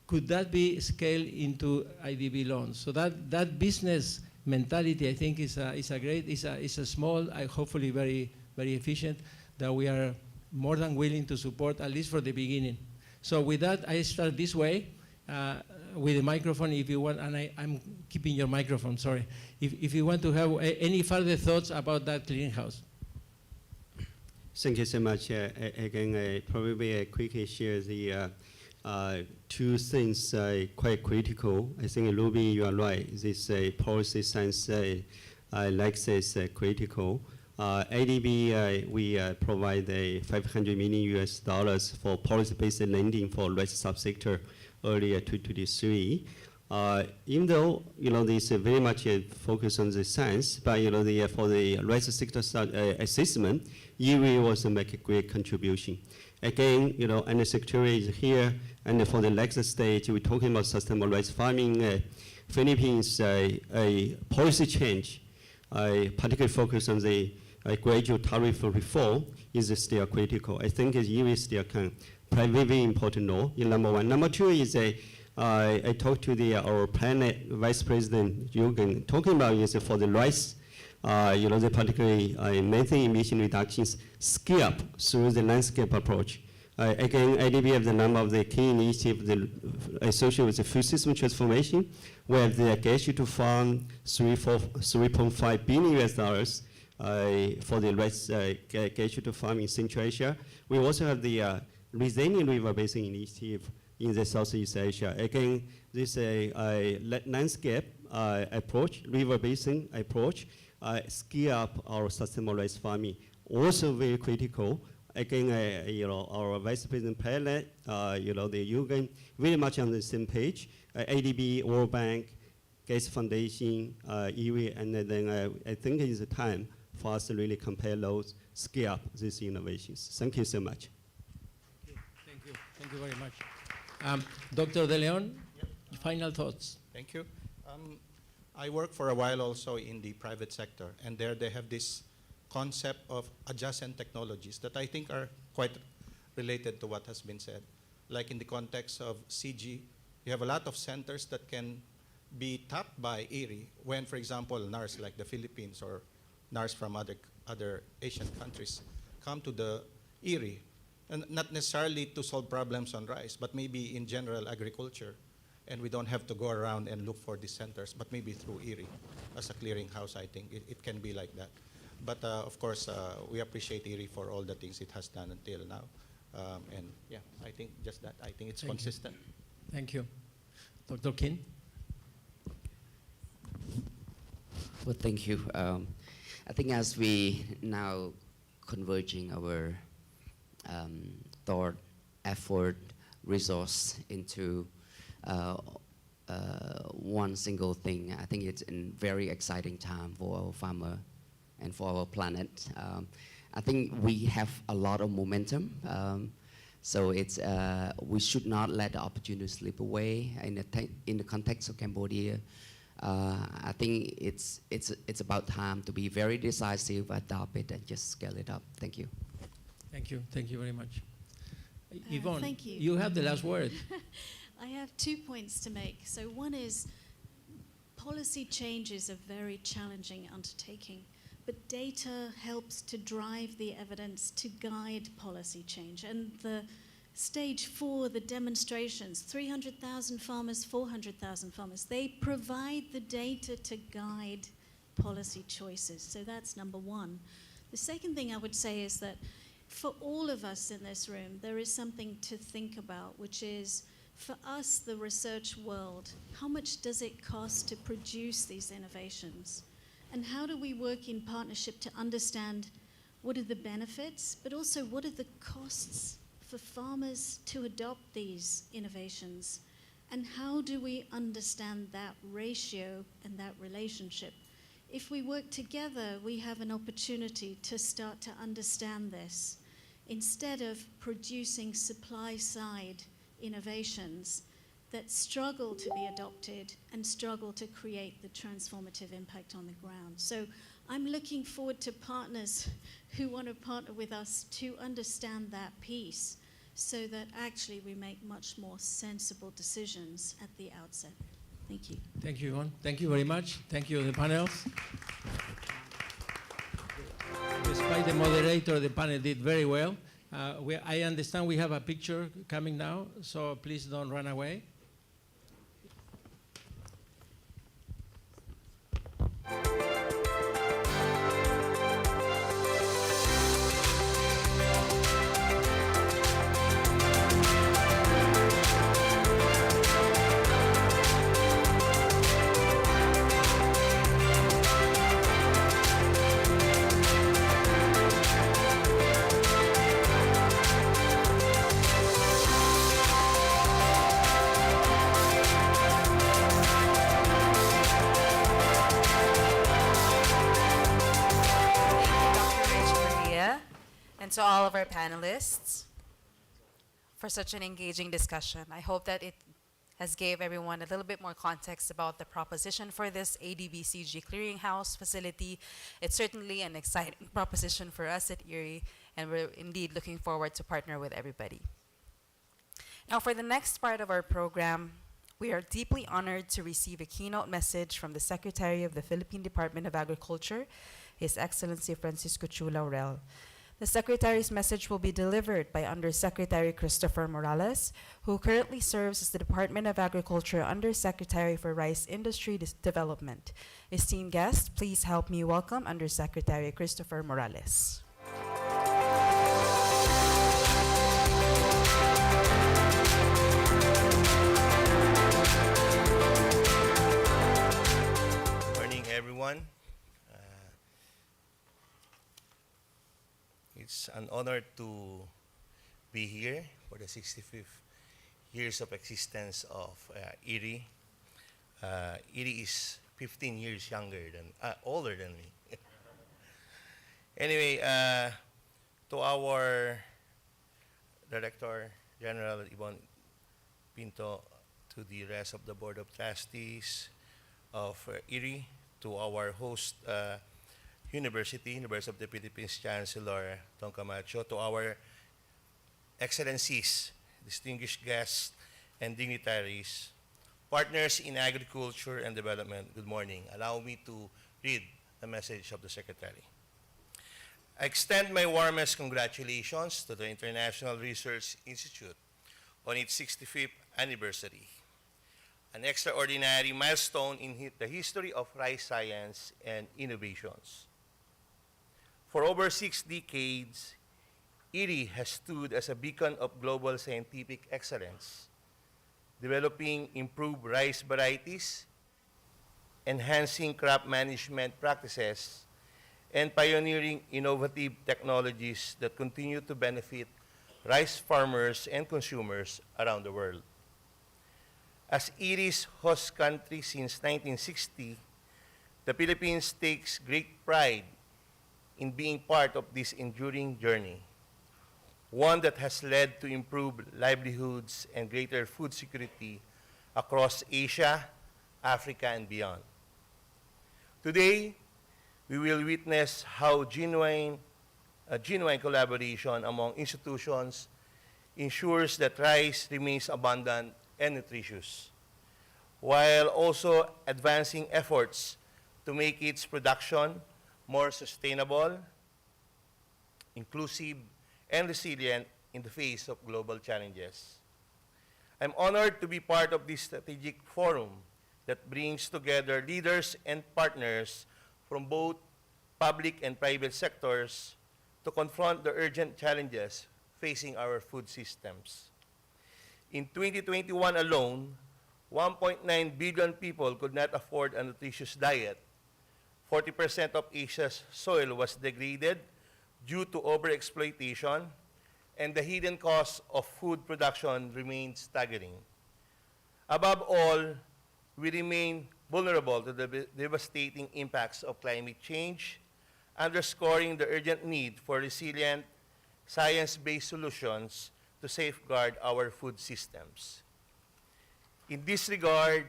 could that be scaled into IDB loans? So that business mentality, I think, is a small, hopefully very efficient, that we are more than willing to support, at least for the beginning. So with that, I start this way with the microphone, if you want, and I'm keeping your microphone, sorry. If you want to have any further thoughts about that clearinghouse. Thank you so much. Again, probably quickly share the 2 things quite critical. I think, Ruby, you are right. This policy science like this critical. ADB, we provide $500 million for policy-based lending for rice subsector earlier 2023. Even though this very much focus on the science, but for the rice sector assessment, IRRI also make a great contribution. Again, and the secretary is here, and for the next stage, we're talking about sustainable rice farming. Philippines a policy change, particularly focus on the gradual tariff reform is still critical. I think IRRI still can play very important role in number 1. Number 2 is I talked to our planet Vice President Jürgen, talking about is for the rice, the particularly methane emission reductions scale up through the landscape approach. Again, ADB have the number of the key initiatives associated with the food system transformation. We have the Gesture to Farm $3.5 billion for the rice Gesture to Farm in Central Asia. We also have the Resilient River Basin Initiative in the Southeast Asia. Again, this is a landscape approach, river basin approach, scale up our sustainable rice farming. Also very critical. Again, our Vice President Pellet, the Jürgen, very much on the same page. ADB, World Bank, Gates Foundation, IRRI, and then I think it's the time for us to really compare those, scale up these innovations. Thank you so much. Thank you very much. Dr. De Leon, final thoughts. Thank you. I worked for a while also in the private sector, and there they have this concept of adjacent technologies that I think are quite related to what has been said. Like in the context of CG, you have a lot of centers that can be tapped by IRRI when, for example, NARS like the Philippines or NARS from other Asian countries come to the IRRI, and not necessarily to solve problems on rice, but maybe in general agriculture. And we don't have to go around and look for these centers, but maybe through IRRI as a clearinghouse, I think it can be like that. But of course, we appreciate IRRI for all the things it has done until now. And yeah, I think just that. I think it's consistent. Thank you. Dr. Kim? Well, thank you. I think as we now converging our thought, effort, resource into one single thing, I think it's a very exciting time for our farmer and for our planet. I think we have a lot of momentum. So it's, we should not let the opportunity slip away in the context of Cambodia. I think it's about time to be very decisive, adopt it, and just scale it up. Thank you. Thank you. Thank you very much. Yvonne, thank you. You have the last word. I have 2 points to make. So one is policy change is a very challenging undertaking, but data helps to drive the evidence to guide policy change. And the stage 4, the demonstrations, 300,000 farmers, 400,000 farmers, they provide the data to guide policy choices. So that's number one. The second thing I would say is that for all of us in this room, there is something to think about, which is, for us, the research world, how much does it cost to produce these innovations? And how do we work in partnership to understand what are the benefits, but also what are the costs for farmers to adopt these innovations? And how do we understand that ratio and that relationship? If we work together, we have an opportunity to start to understand this instead of producing supply-side innovations that struggle to be adopted and struggle to create the transformative impact on the ground. So I'm looking forward to partners who want to partner with us to understand that piece so that actually we make much more sensible decisions at the outset. Thank you. Thank you, Yvonne. Thank you very much. Thank you, the panels. Despite the moderator, the panel did very well. I understand we have a picture coming now, so please don't run away. And to all of our panelists for such an engaging discussion. I hope that it has gave everyone a little bit more context about the proposition for this ADB-CGIAR Clearinghouse Facility. It's certainly an exciting proposition for us at IRRI, and we're indeed looking forward to partner with everybody. Now, for the next part of our program, we are deeply honored to receive a keynote message from the Secretary of the Philippine Department of Agriculture, His Excellency Francisco Chu Laurel. The Secretary's message will be delivered by Undersecretary Christopher Morales, who currently serves as the Department of Agriculture Undersecretary for Rice Industry Development. Esteemed guests, please help me welcome Undersecretary Christopher Morales. Good morning, everyone. It's an honor to be here for the 65th years of existence of IRRI. IRRI is 15 years older than me. Anyway, to our Director General Yvonne Pinto, to the rest of the Board of Trustees of IRRI, to our host University of the Philippines Chancellor Don Camacho, to our excellencies, distinguished guests, and dignitaries, partners in agriculture and development, good morning. Allow me to read the message of the Secretary. I extend my warmest congratulations to the International Research Institute on its 65th anniversary, an extraordinary milestone in the history of rice science and innovations. For over 6 decades, IRRI has stood as a beacon of global scientific excellence, developing improved rice varieties, enhancing crop management practices, and pioneering innovative technologies that continue to benefit rice farmers and consumers around the world. As IRRI's host country since 1960, the Philippines takes great pride in being part of this enduring journey, one that has led to improved livelihoods and greater food security across Asia, Africa, and beyond. Today, we will witness how genuine collaboration among institutions ensures that rice remains abundant and nutritious, while also advancing efforts to make its production more sustainable, inclusive, and resilient in the face of global challenges. I'm honored to be part of this strategic forum that brings together leaders and partners from both public and private sectors to confront the urgent challenges facing our food systems. In 2021 alone, 1.9 billion people could not afford a nutritious diet. 40% of Asia's soil was degraded due to overexploitation, and the hidden cost of food production remains staggering. Above all, we remain vulnerable to the devastating impacts of climate change, underscoring the urgent need for resilient, science-based solutions to safeguard our food systems. In this regard,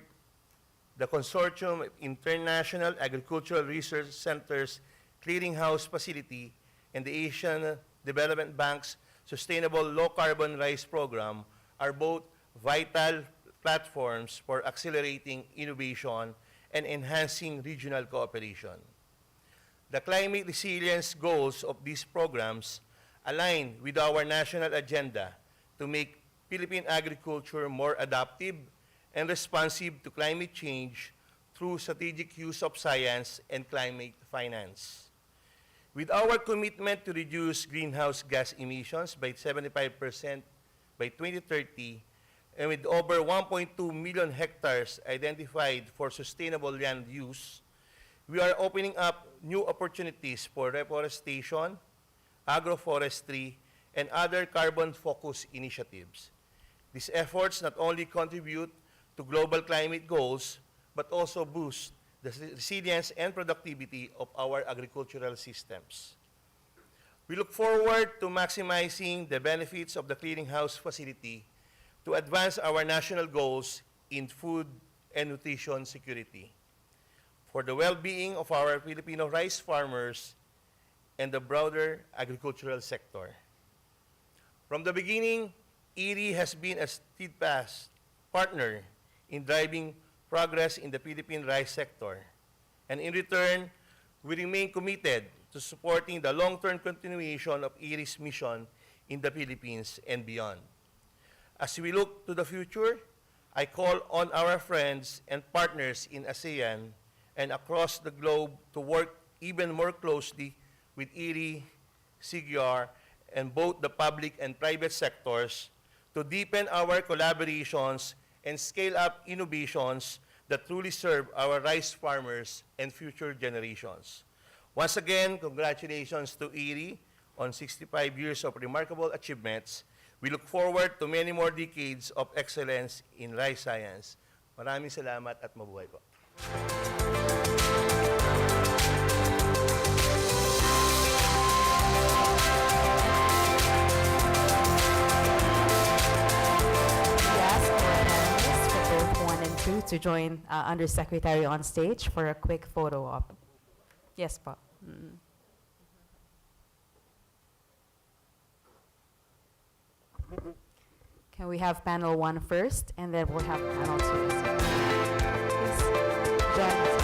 the Consortium of International Agricultural Research Centers Clearinghouse Facility and the Asian Development Bank's Sustainable Low-Carbon Rice Program are both vital platforms for accelerating innovation and enhancing regional cooperation. The climate resilience goals of these programs align with our national agenda to make Philippine agriculture more adaptive and responsive to climate change through strategic use of science and climate finance. With our commitment to reduce greenhouse gas emissions by 75% by 2030, and with over 1.2 million hectares identified for sustainable land use, we are opening up new opportunities for reforestation, agroforestry, and other carbon-focused initiatives. These efforts not only contribute to global climate goals, but also boost the resilience and productivity of our agricultural systems. We look forward to maximizing the benefits of the Clearinghouse Facility to advance our national goals in food and nutrition security, for the well-being of our Filipino rice farmers and the broader agricultural sector. From the beginning, IRRI has been a steadfast partner in driving progress in the Philippine rice sector. And in return, we remain committed to supporting the long-term continuation of IRRI's mission in the Philippines and beyond. As we look to the future, I call on our friends and partners in ASEAN and across the globe to work even more closely with ADB-CGIAR and both the public and private sectors to deepen our collaborations and scale up innovations that truly serve our rice farmers and future generations. Once again, congratulations to IRRI on 65 years of remarkable achievements. We look forward to many more decades of excellence in rice science. Maraming salamat at mabuhay po. To join Undersecretary on stage for a quick photo op. Yes, po. Can we have panel 1 first, and then we'll have panel 2. Please join us.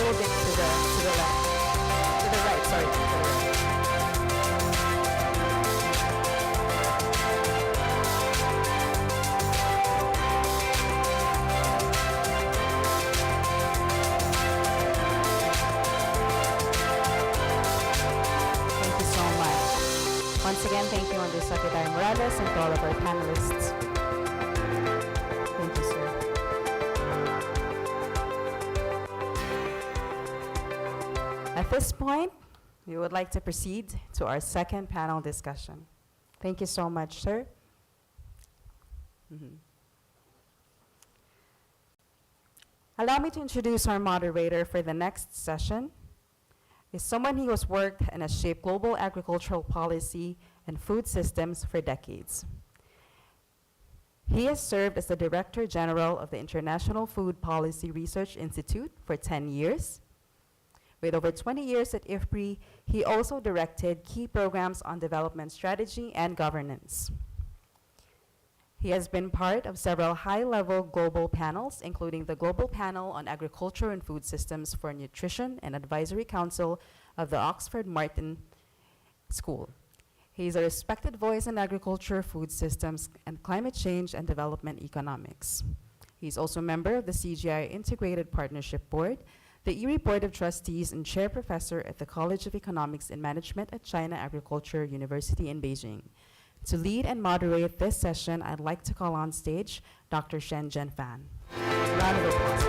little bit to the left, to the right, sorry, to the right. Thank you so much. Once again, thank you, Undersecretary Morales, and to all of our panelists. Thank you, sir. At this point, we would like to proceed to our second panel discussion. Thank you so much, sir. Allow me to introduce our moderator for the next session. Is someone who has worked and has shaped global agricultural policy and food systems for decades. He has served as the Director General of the International Food Policy Research Institute for 10 years. With over 20 years at IFPRI, he also directed key programs on development strategy and governance. He has been part of several high-level global panels, including the Global Panel on Agriculture and Food Systems for Nutrition and Advisory Council of the Oxford Martin School. He is a respected voice in agriculture, food systems, and climate change and development economics. He is also a member of the CGIAR Integrated Partnership Board, the IRRI Board of Trustees, and Chair Professor at the College of Economics and Management at China Agriculture University in Beijing. To lead and moderate this session, I'd like to call on stage Dr. Shen Zhenfan. Round of applause.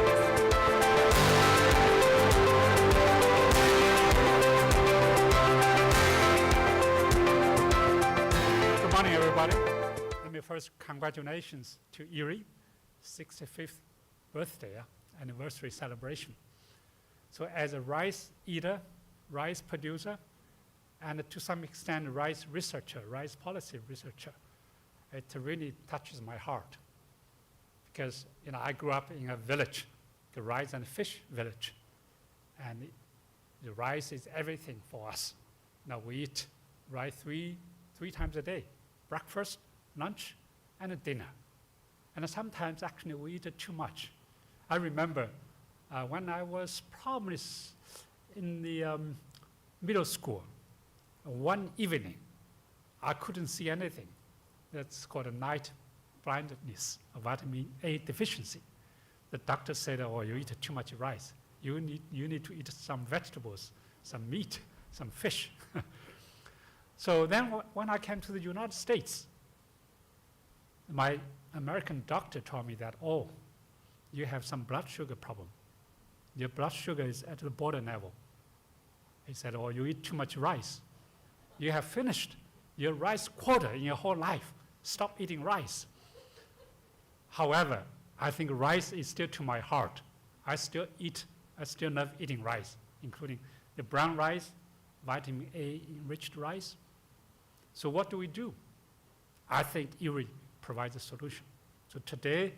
Good morning, everybody. Let me first congratulations to IRRI, 65th birthday anniversary celebration. So as a rice eater, rice producer, and to some extent rice researcher, rice policy researcher, it really touches my heart. Because I grew up in a village, the rice and fish village. And the rice is everything for us. Now we eat rice three times a day, breakfast, lunch, and dinner. And sometimes actually we eat too much. I remember when I was probably in the middle school, one evening, I couldn't see anything. That's called a night blindness, a vitamin A deficiency. The doctor said, oh, you eat too much rice. You need to eat some vegetables, some meat, some fish. So then when I came to the United States, my American doctor told me that, oh, you have some blood sugar problem. Your blood sugar is at the border level. He said, oh, you eat too much rice. You have finished your rice quota in your whole life. Stop eating rice. However, I think rice is still to my heart. I still love eating rice, including the brown rice, vitamin A enriched rice. So what do? I think IRRI provides a solution. So today,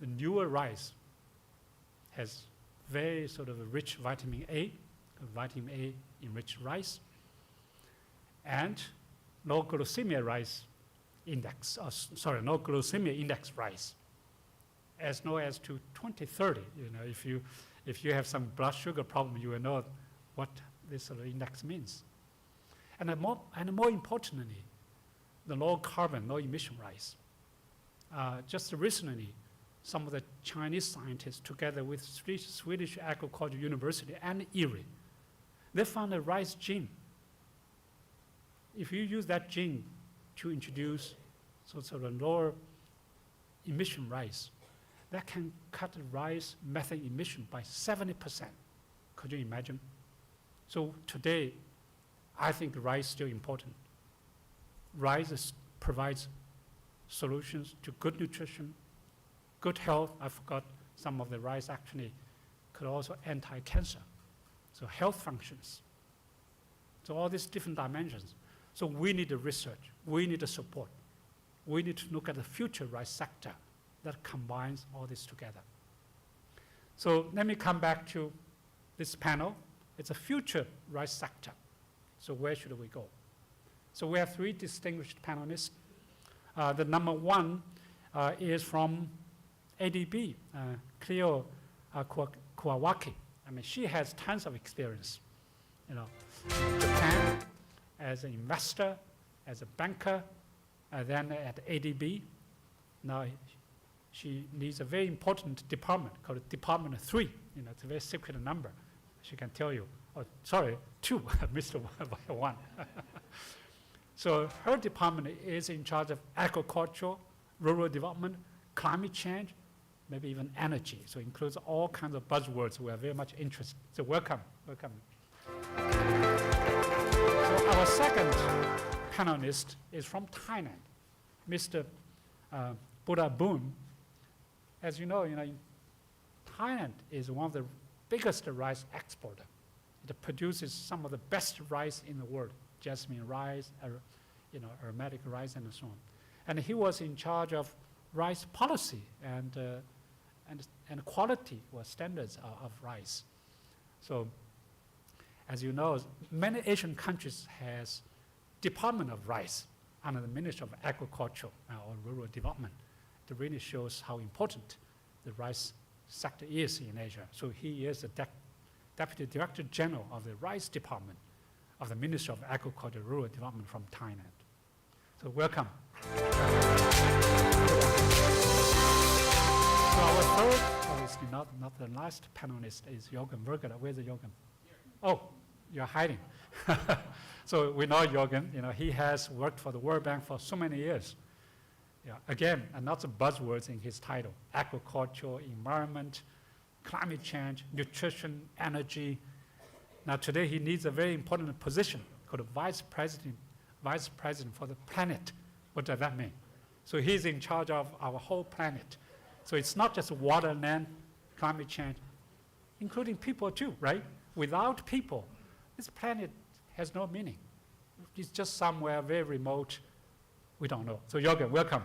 the newer rice has very sort of a rich vitamin A enriched rice, and no glycemia rice index, no glycemia index rice. As low as to 2030, if you have some blood sugar problem, you will know what this sort of index means. And more importantly, the low carbon, low emission rice. Just recently, some of the Chinese scientists, together with Swedish Agricultural University and IRRI, they found a rice gene. If you use that gene to introduce sort of lower emission rice, that can cut the rice methane emission by 70%. Could you imagine? So today, I think rice is still important. Rice provides solutions to good nutrition, good health. I forgot some of the rice actually could also anti-cancer. So health functions. So all these different dimensions. So we need the research, we need the support. We need to look at the future rice sector that combines all this together. So let me come back to this panel. It's a future rice sector. So where should we go? So we have three distinguished panelists. The number one is from ADB, Cleo Kuawaki. mean, she has tons of experience, you know, in Japan, as an investor, as a banker, then at ADB. Now she leads a very important department called Department 3. You know, it's a very secret number. She can tell you. Oh, sorry, 2, Mr. 1. So her department is in charge of agriculture, rural development, climate change, maybe even energy. So it includes all kinds of buzzwords we are very much interested. So welcome, welcome. So our second panelist is from Thailand, Mr. Buddha Boon. As you know, Thailand is one of the biggest rice exporter. It produces some of the best rice in the world, jasmine rice, aromatic rice, and so on. And he was in charge of rice policy and quality or standards of rice. So, as you know, many Asian countries has Department of Rice under the Ministry of Agriculture or Rural Development. It really shows how important the rice sector is in Asia. So he is the Deputy Director General of the Rice Department of the Ministry of Agriculture and Rural Development from Thailand. So welcome. So our third, obviously not the last panelist, is Jürgen Berger. Where's Jürgen? Oh, you're hiding. So we know Jürgen. He has worked for the World Bank for so many years. Yeah, again, and lots of buzzwords in his title: agriculture, environment, climate change, nutrition, energy. Now today he needs a very important position called Vice President for the planet. What does that mean? So he's in charge of our whole planet. So it's not just water, land, climate change, including people too, right? Without people, this planet has no meaning. It's just somewhere very remote. We don't know. So Jürgen, welcome.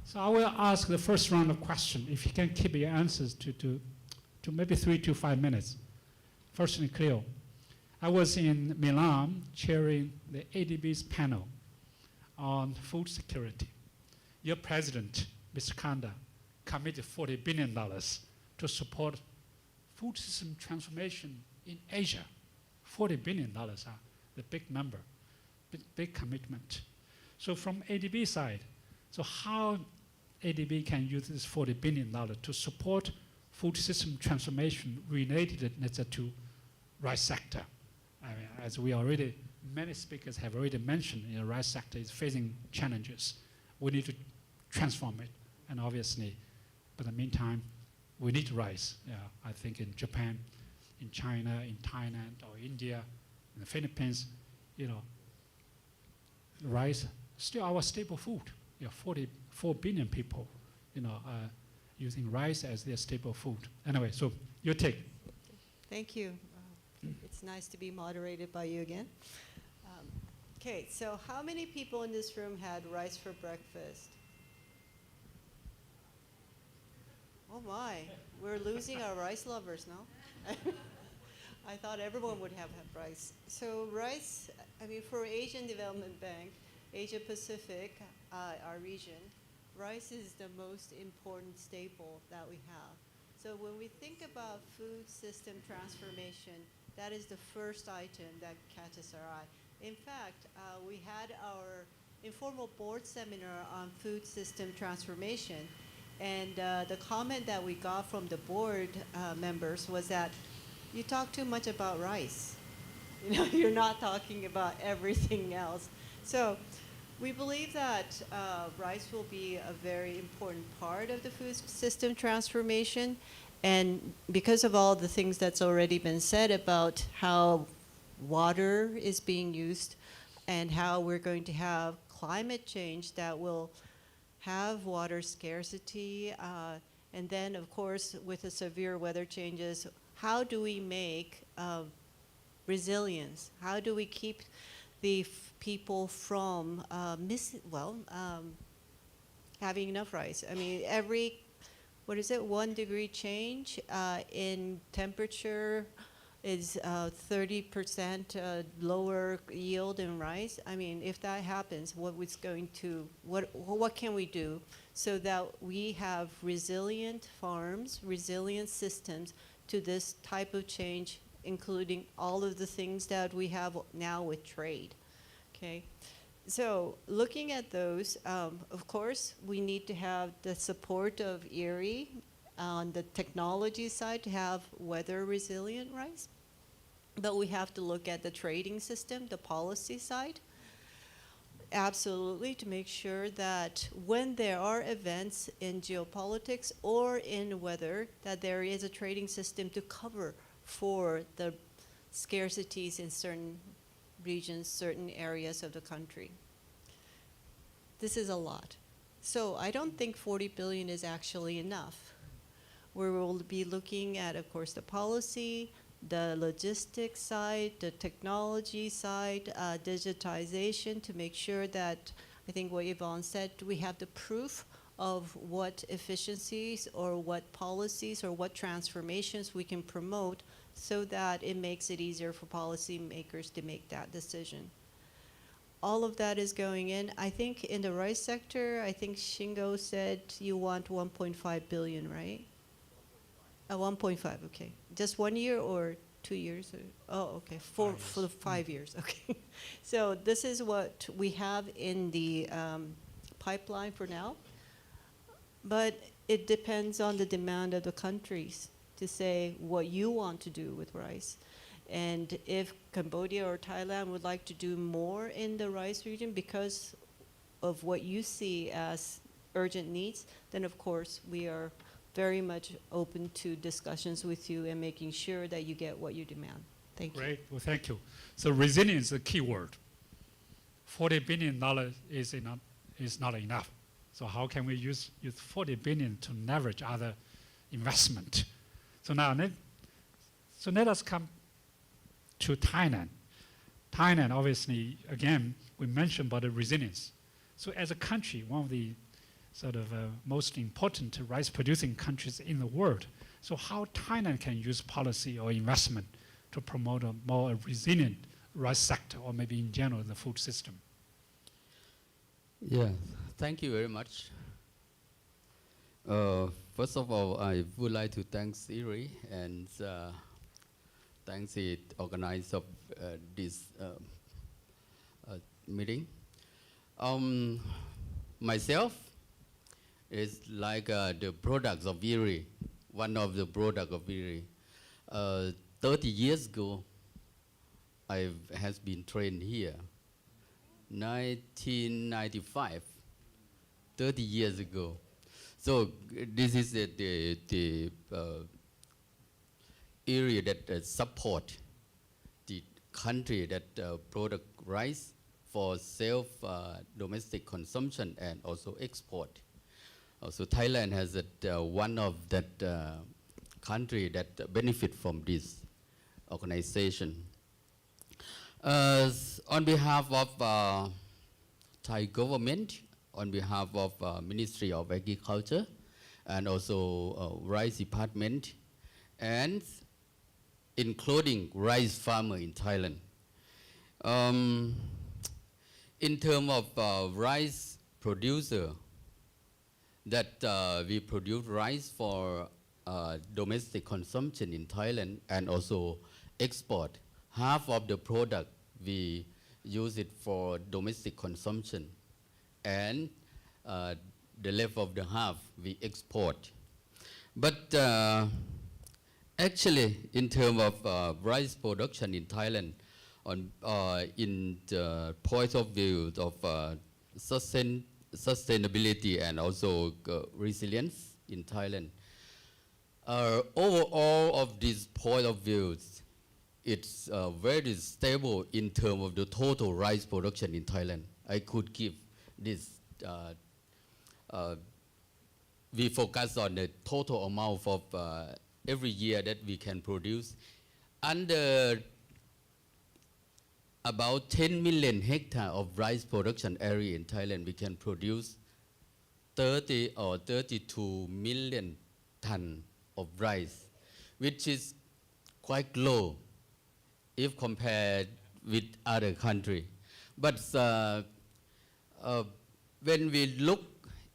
So I will ask the first round of questions. If you can keep your answers to maybe 3 to 5 minutes. Firstly, Cleo, I was in Milan chairing the ADB's panel on food security. Your president, Mr. Kanda, committed $40 billion to support food system transformation in Asia. $40 billion are the big number, big commitment. So from ADB side, so how ADB can use this $40 billion to support food system transformation related to rice sector? I mean, as many speakers have already mentioned, the rice sector is facing challenges. We need to transform it, and obviously, but in the meantime, we need rice. I think in Japan, in China, in Thailand, or India, in the Philippines, rice still our staple food. 44 billion people, using rice as their staple food. Anyway, so your take. Thank you. It's nice to be moderated by you again. Okay, so how many people in this room had rice for breakfast? Oh my, we're losing our rice lovers now. I thought everyone would have rice. So rice, for Asian Development Bank, Asia Pacific, our region, rice is the most important staple that we have. So when we think about food system transformation, that is the first item that catches our eye. In fact, we had our informal board seminar on food system transformation, and the comment that we got from the board members was that you talk too much about rice. You're not talking about everything else. So we believe that rice will be a very important part of the food system transformation. And because of all the things that's already been said about how water is being used and how we're going to have climate change that will have water scarcity, and then, of course, with the severe weather changes, how do we make resilience? How do we keep the people from having enough rice? every 1 degree change in temperature is 30% lower yield in rice. I mean, if that happens, what can we do so that we have resilient farms, resilient systems to this type of change, including all of the things that we have now with trade, okay? So looking at those, of course, we need to have the support of IRRI on the technology side to have weather resilient rice. But we have to look at the trading system, the policy side, absolutely, to make sure that when there are events in geopolitics or in weather, that there is a trading system to cover for the scarcities in certain regions, certain areas of the country. This is a lot. So I don't think 40 billion is actually enough. We will be looking at, of course, the policy, the logistics side, the technology side, digitization, to make sure that, I think what Yvonne said, we have the proof of what efficiencies or what policies or what transformations we can promote so that it makes it easier for policymakers to make that decision. All of that is going in. I think in the rice sector, I think Shingo said you want 1.5 billion, right? 1.5, okay. Just 1 year or 2 years? Oh, okay, for 5 years, okay. So this is what we have in the pipeline for now. But it depends on the demand of the countries to say what you want to do with rice. And if Cambodia or Thailand would like to do more in the rice region because of what you see as urgent needs, then of course we are very much open to discussions with you and making sure that you get what you demand. Thank you. Great, well, thank you. So resilience is a key word. $40 billion is not enough. So how can we use 40 billion to leverage other investment? So now, let us come to Thailand. Thailand, obviously, again, we mentioned about the resilience. So as a country, one of the sort of most important rice-producing countries in the world. So how Thailand can use policy or investment to promote a more resilient rice sector, or maybe in general the food system? Yeah, thank you very much. First of all, I would like to thank IRRI and thanks the organizer of this meeting. Myself is like the products of IRRI, one of the products of IRRI. 30 years ago, I has been trained here. 1995, 30 years ago. So this is the area that support the country that produce rice for self-domestic consumption and also export. So Thailand has one of that country that benefit from this organization. On behalf of Thai government, on behalf of Ministry of Agriculture, and also Rice Department, and including rice farmer in Thailand. In terms of rice producer, that we produce rice for domestic consumption in Thailand and also export. Half of the product we use it for domestic consumption, and the left of the half we export. But actually, in terms of rice production in Thailand, in the point of view of sustainability and also resilience in Thailand, overall of these point of views, it's very stable in terms of the total rice production in Thailand. I could give this. We focus on the total amount of every year that we can produce. Under about 10 million hectares of rice production area in Thailand, we can produce 30 or 32 million tons of rice, which is quite low if compared with other country. But when we look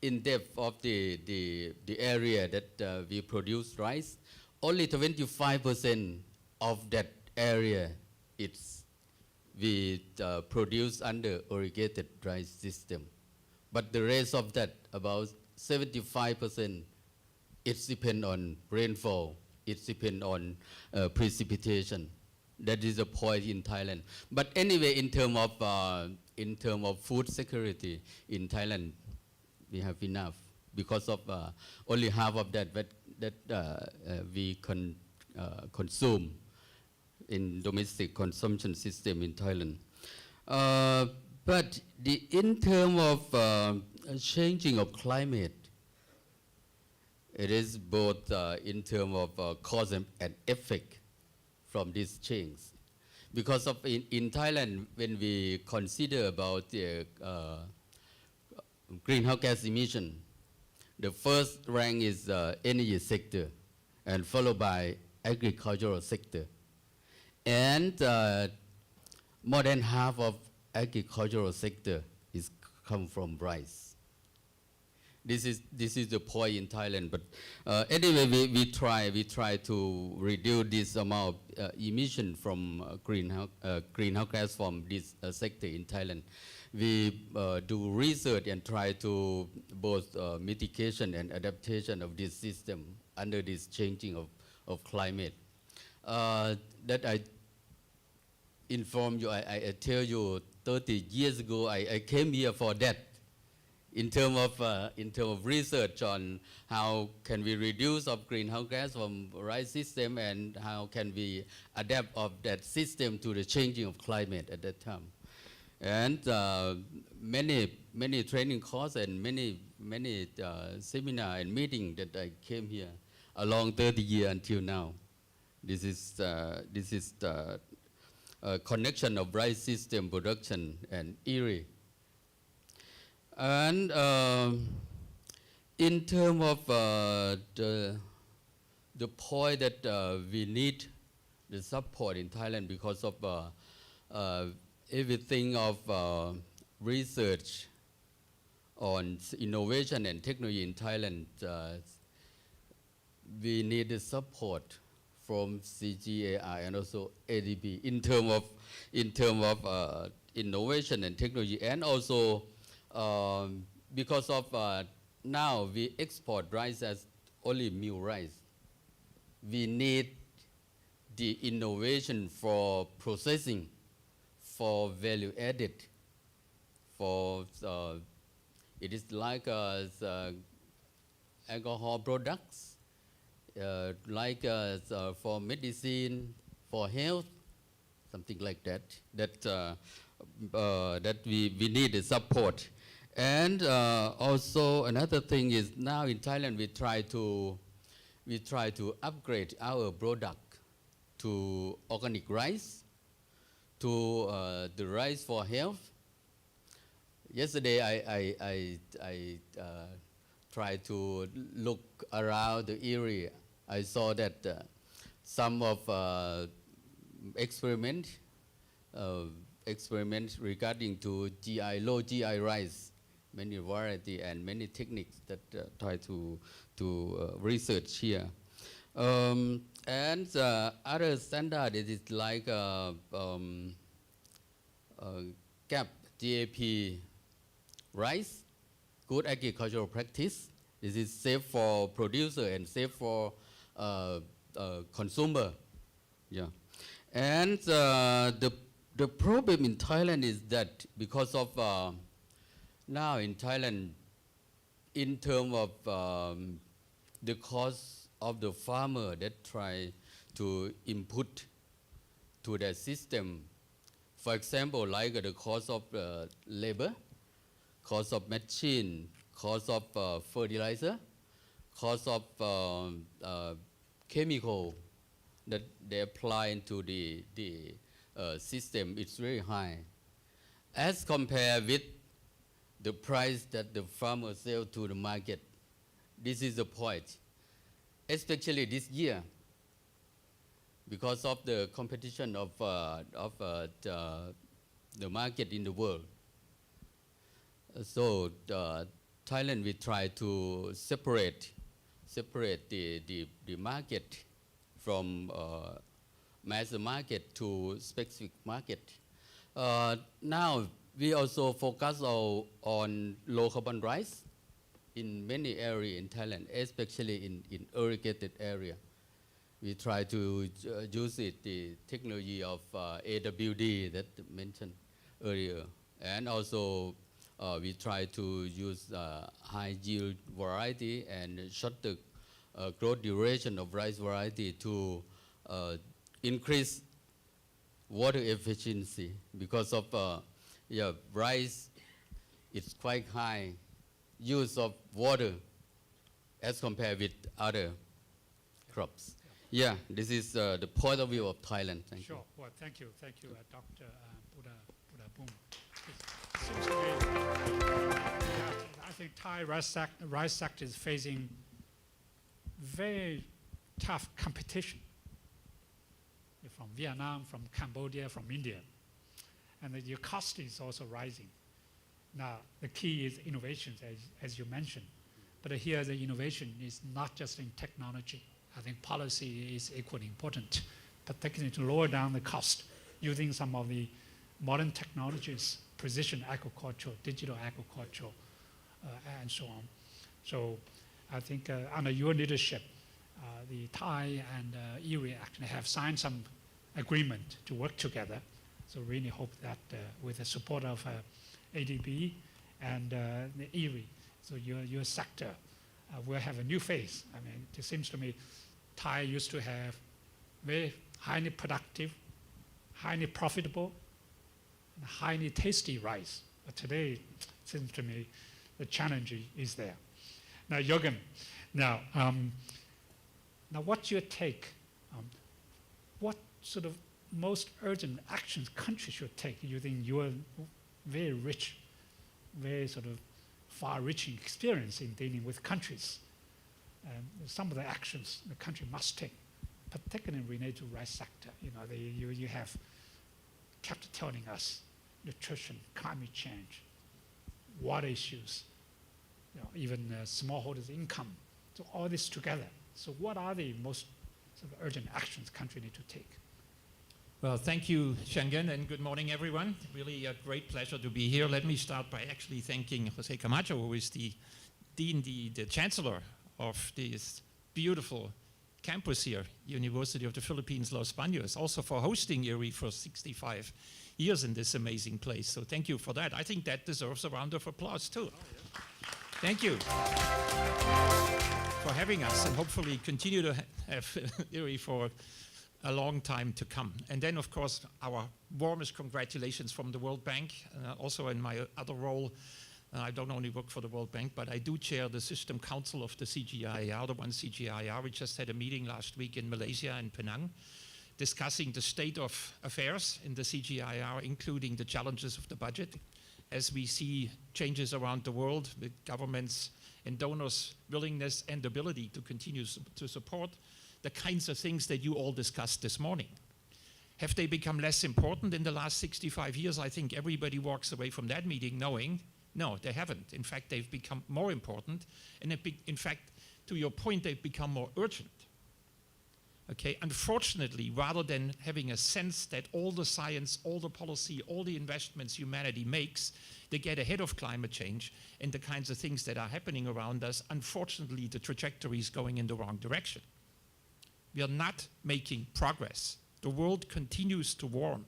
in depth of the area that we produce rice, only 25% of that area we produce under irrigated rice system. But the rest of that, about 75%, it depends on rainfall, it depends on precipitation. That is the point in Thailand. But anyway, in terms of food security in Thailand, we have enough because of only half of that we consume in domestic consumption system in Thailand. But in terms of changing of climate, it is both in terms of cause and effect from this change. Because of in Thailand, when we consider about the greenhouse gas emission, the first rank is energy sector, and followed by agricultural sector. And more than half of agricultural sector is come from rice. This is the point in Thailand. But anyway, we try to reduce this amount of emission from greenhouse gas from this sector in Thailand. We do research and try to both mitigation and adaptation of this system under this changing of climate. That I inform you, I tell you, 30 years ago, I came here for that. In terms of research on how can we reduce of greenhouse gas from rice system and how can we adapt of that system to the changing of climate at that time. And many training courses and many seminar and meeting that I came here along 30 years until now. This is the connection of rice system production and IRRI. And in terms of the point that we need the support in Thailand because of everything of research on innovation and technology in Thailand, we need the support from CGIAR and also ADB in terms of innovation and technology, and also because of now we export rice as only meal rice. We need the innovation for processing, for value added, for it is like alcohol products, like for medicine, for health, something like that. That we need the support. And also another thing is now in Thailand we try to upgrade our product to organic rice, to the rice for health. Yesterday I tried to look around the area. I saw that some of experiments regarding to low GI rice, many variety and many techniques that try to research here. And other standard it is like GAP rice, good agricultural practice. This is safe for producer and safe for consumer. Yeah. And the problem in Thailand is that because of now in Thailand, in terms of the cost of the farmer that try to input to the system, for example, like the cost of labor, cost of machine, cost of fertilizer, cost of chemical that they apply into the system, it's very high. As compared with the price that the farmer sell to the market, this is the point. Especially this year, because of the competition of the market in the world. So Thailand, we try to separate the market from mass market to specific market. Now we also focus on low carbon rice in many areas in Thailand, especially in irrigated area. We try to use the technology of AWD that mentioned earlier, and also we try to use high yield variety and short the growth duration of rice variety to increase water efficiency, because of rice is quite high use of water as compared with other crops. Yeah, this is the point of view of Thailand. Thank you. Sure. Well, thank you, Dr. Buddha Boom. It seems to me, I think Thai rice sector is facing very tough competition from Vietnam, from Cambodia, from India, and your cost is also rising. Now, the key is innovations, as you mentioned, but here the innovation is not just in technology. I think policy is equally important, particularly to lower down the cost using some of the modern technologies, precision agriculture, digital agriculture, and so on. So I think under your leadership, the Thai and IRRI actually have signed some agreement to work together. So really hope that with the support of ADB and the IRRI, so your sector will have a new face. I mean, it seems to me Thai used to have very highly productive, highly profitable, and highly tasty rice. But today, it seems to me, the challenge is there. Now, Jürgen, now what's your take? What sort of most urgent actions countries should take using your very rich, very sort of far-reaching experience in dealing with countries? Some of the actions the country must take, particularly related to rice sector. You know, you have kept telling us nutrition, climate change, water issues, you know, even smallholders' income. So all this together. So what are the most sort of urgent actions country need to take? Well, thank you, Schengen, and good morning, everyone. Really a great pleasure to be here. Let me start by actually thanking Jose Camacho, who is the dean, the chancellor of this beautiful campus here, University of the Philippines, Los Baños, also for hosting IRRI for 65 years in this amazing place. So thank you for that. I think that deserves a round of applause too. Oh, yeah. Thank you for having us, and hopefully continue to have IRRI for a long time to come. And then, of course, our warmest congratulations from the World Bank. Also in my other role, I don't only work for the World Bank, but I do chair the System Council of the CGIAR, the one CGIAR. We just had a meeting last week in Malaysia, in Penang, discussing the state of affairs in the CGIAR, including the challenges of the budget, as we see changes around the world with governments and donors' willingness and ability to continue to support the kinds of things that you all discussed this morning. Have they become less important in the last 65 years? I think everybody walks away from that meeting knowing, no, they haven't. In fact, they've become more important. And in fact, to your point, they've become more urgent. Okay, unfortunately, rather than having a sense that all the science, all the policy, all the investments humanity makes, they get ahead of climate change and the kinds of things that are happening around us, unfortunately, the trajectory is going in the wrong direction. We are not making progress. The world continues to warm.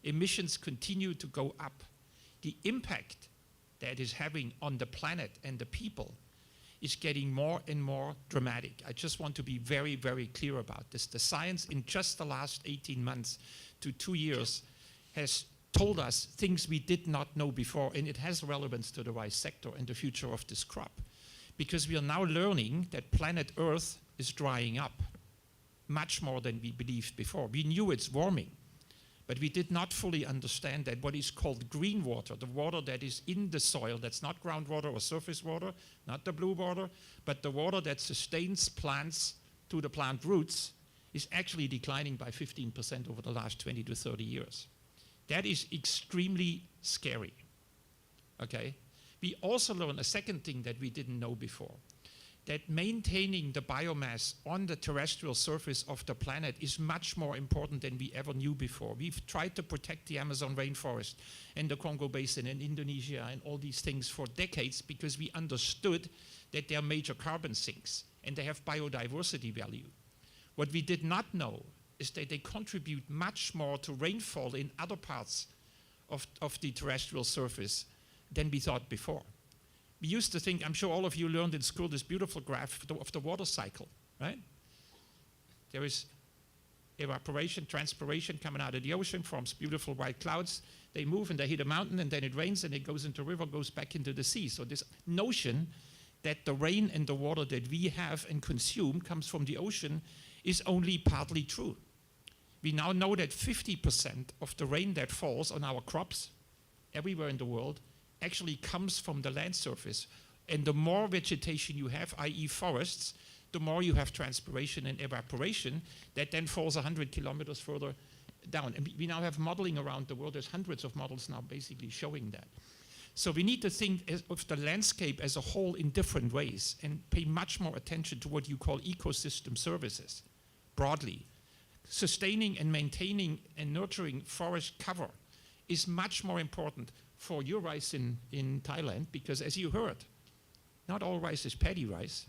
Emissions continue to go up. The impact that is having on the planet and the people is getting more and more dramatic. I just want to be very, very clear about this. The science in just the last 18 months to 2 years has told us things we did not know before, and it has relevance to the rice sector and the future of this crop. Because we are now learning that planet Earth is drying up much more than we believed before. We knew it's warming, but we did not fully understand that what is called green water, the water that is in the soil, that's not groundwater or surface water, not the blue water, but the water that sustains plants to the plant roots, is actually declining by 15% over the last 20 to 30 years. That is extremely scary, okay? We also learned a second thing that we didn't know before, that maintaining the biomass on the terrestrial surface of the planet is much more important than we ever knew before. We've tried to protect the Amazon rainforest and the Congo Basin and Indonesia and all these things for decades because we understood that they're major carbon sinks and they have biodiversity value. What we did not know is that they contribute much more to rainfall in other parts of the terrestrial surface than we thought before. We used to think, I'm sure all of you learned in school this beautiful graph of the water cycle, right? There is evaporation, transpiration coming out of the ocean, forms beautiful white clouds. They move and they hit a mountain and then it rains and it goes into a river, goes back into the sea. So this notion that the rain and the water that we have and consume comes from the ocean is only partly true. We now know that 50% of the rain that falls on our crops everywhere in the world actually comes from the land surface. And the more vegetation you have, i.e. forests, the more you have transpiration and evaporation that then falls 100 kilometers further down. And we now have modeling around the world. There's hundreds of models now basically showing that. So we need to think of the landscape as a whole in different ways and pay much more attention to what you call ecosystem services, broadly. Sustaining and maintaining and nurturing forest cover is much more important for your rice in Thailand, because as you heard, not all rice is paddy rice.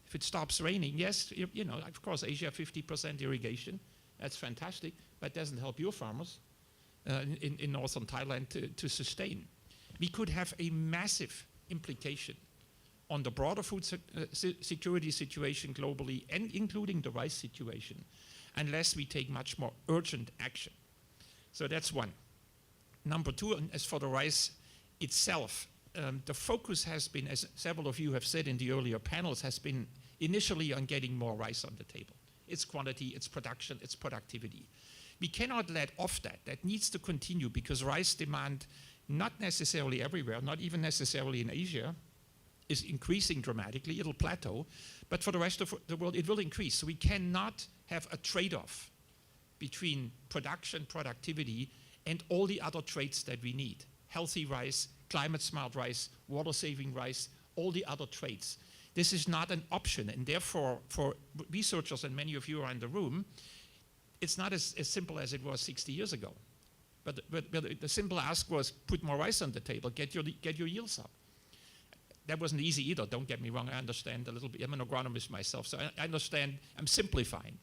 If it stops raining, yes, you know, of course, Asia 50% irrigation, that's fantastic, but it doesn't help your farmers in northern Thailand to sustain. We could have a massive implication on the broader food security situation globally, and including the rice situation, unless we take much more urgent action. So that's one. Number two, and as for the rice itself, the focus has been, as several of you have said in the earlier panels, has been initially on getting more rice on the table. Its quantity, its production, its productivity. We cannot let off that. That needs to continue because rice demand, not necessarily everywhere, not even necessarily in Asia, is increasing dramatically. It'll plateau, but for the rest of the world, it will increase. So we cannot have a trade-off between production, productivity, and all the other traits that we need. Healthy rice, climate-smart rice, water-saving rice, all the other traits. This is not an option, and therefore, for researchers, and many of you are in the room, it's not as simple as it was 60 years ago. But the simple ask was, put more rice on the table, get your yields up. That wasn't easy either, don't get me wrong, I understand a little bit. I'm an agronomist myself, so I understand, I'm simplifying.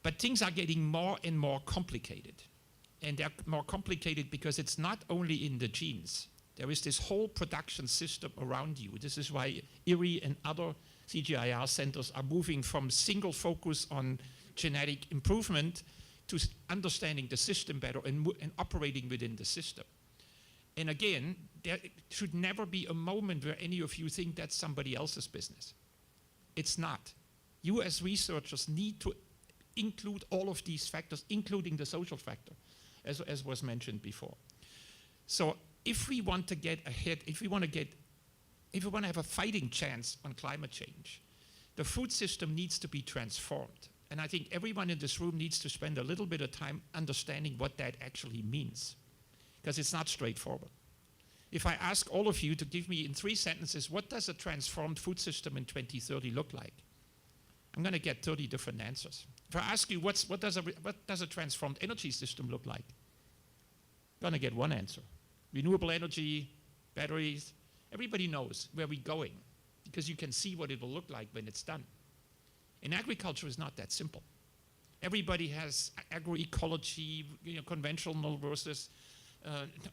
But things are getting more and more complicated. And they're more complicated because it's not only in the genes. There is this whole production system around you. This is why IRRI and other CGIAR centers are moving from single focus on genetic improvement to understanding the system better and operating within the system. And again, there should never be a moment where any of you think that's somebody else's business. It's not. You as researchers need to include all of these factors, including the social factor, as was mentioned before. So if we want to get ahead, if we want to have a fighting chance on climate change, the food system needs to be transformed. And I think everyone in this room needs to spend a little bit of time understanding what that actually means, because it's not straightforward. If I ask all of you to give me in 3 sentences, what does a transformed food system in 2030 look like? I'm going to get 30 different answers. If I ask you, what does a transformed energy system look like? I'm going to get one answer. Renewable energy, batteries. Everybody knows where we're going because you can see what it will look like when it's done. In agriculture, it's not that simple. Everybody has agroecology, conventional versus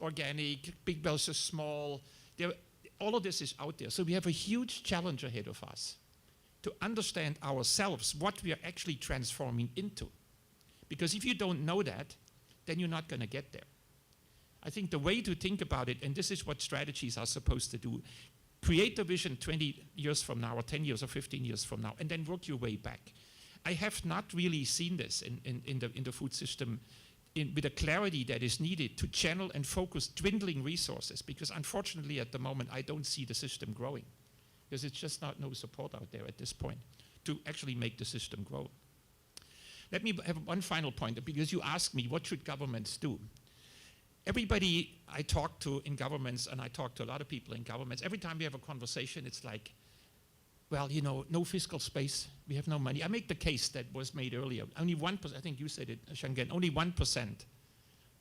organic, big versus small. All of this is out there. So we have a huge challenge ahead of us to understand ourselves what we are actually transforming into. Because if you don't know that, then you're not going to get there. I think the way to think about it, and this is what strategies are supposed to do, create a vision 20 years from now, or 10 years or 15 years from now, and then work your way back. I have not really seen this in the food system with the clarity that is needed to channel and focus dwindling resources, because unfortunately at the moment I don't see the system growing. Because it's just no support out there at this point to actually make the system grow. Let me have one final point, because you asked me, what should governments do? Everybody I talk to in governments, and I talk to a lot of people in governments, every time we have a conversation, it's like, well, you know, no fiscal space, we have no money. I make the case that was made earlier. Only 1%, I think you said it, Shangen, only 1%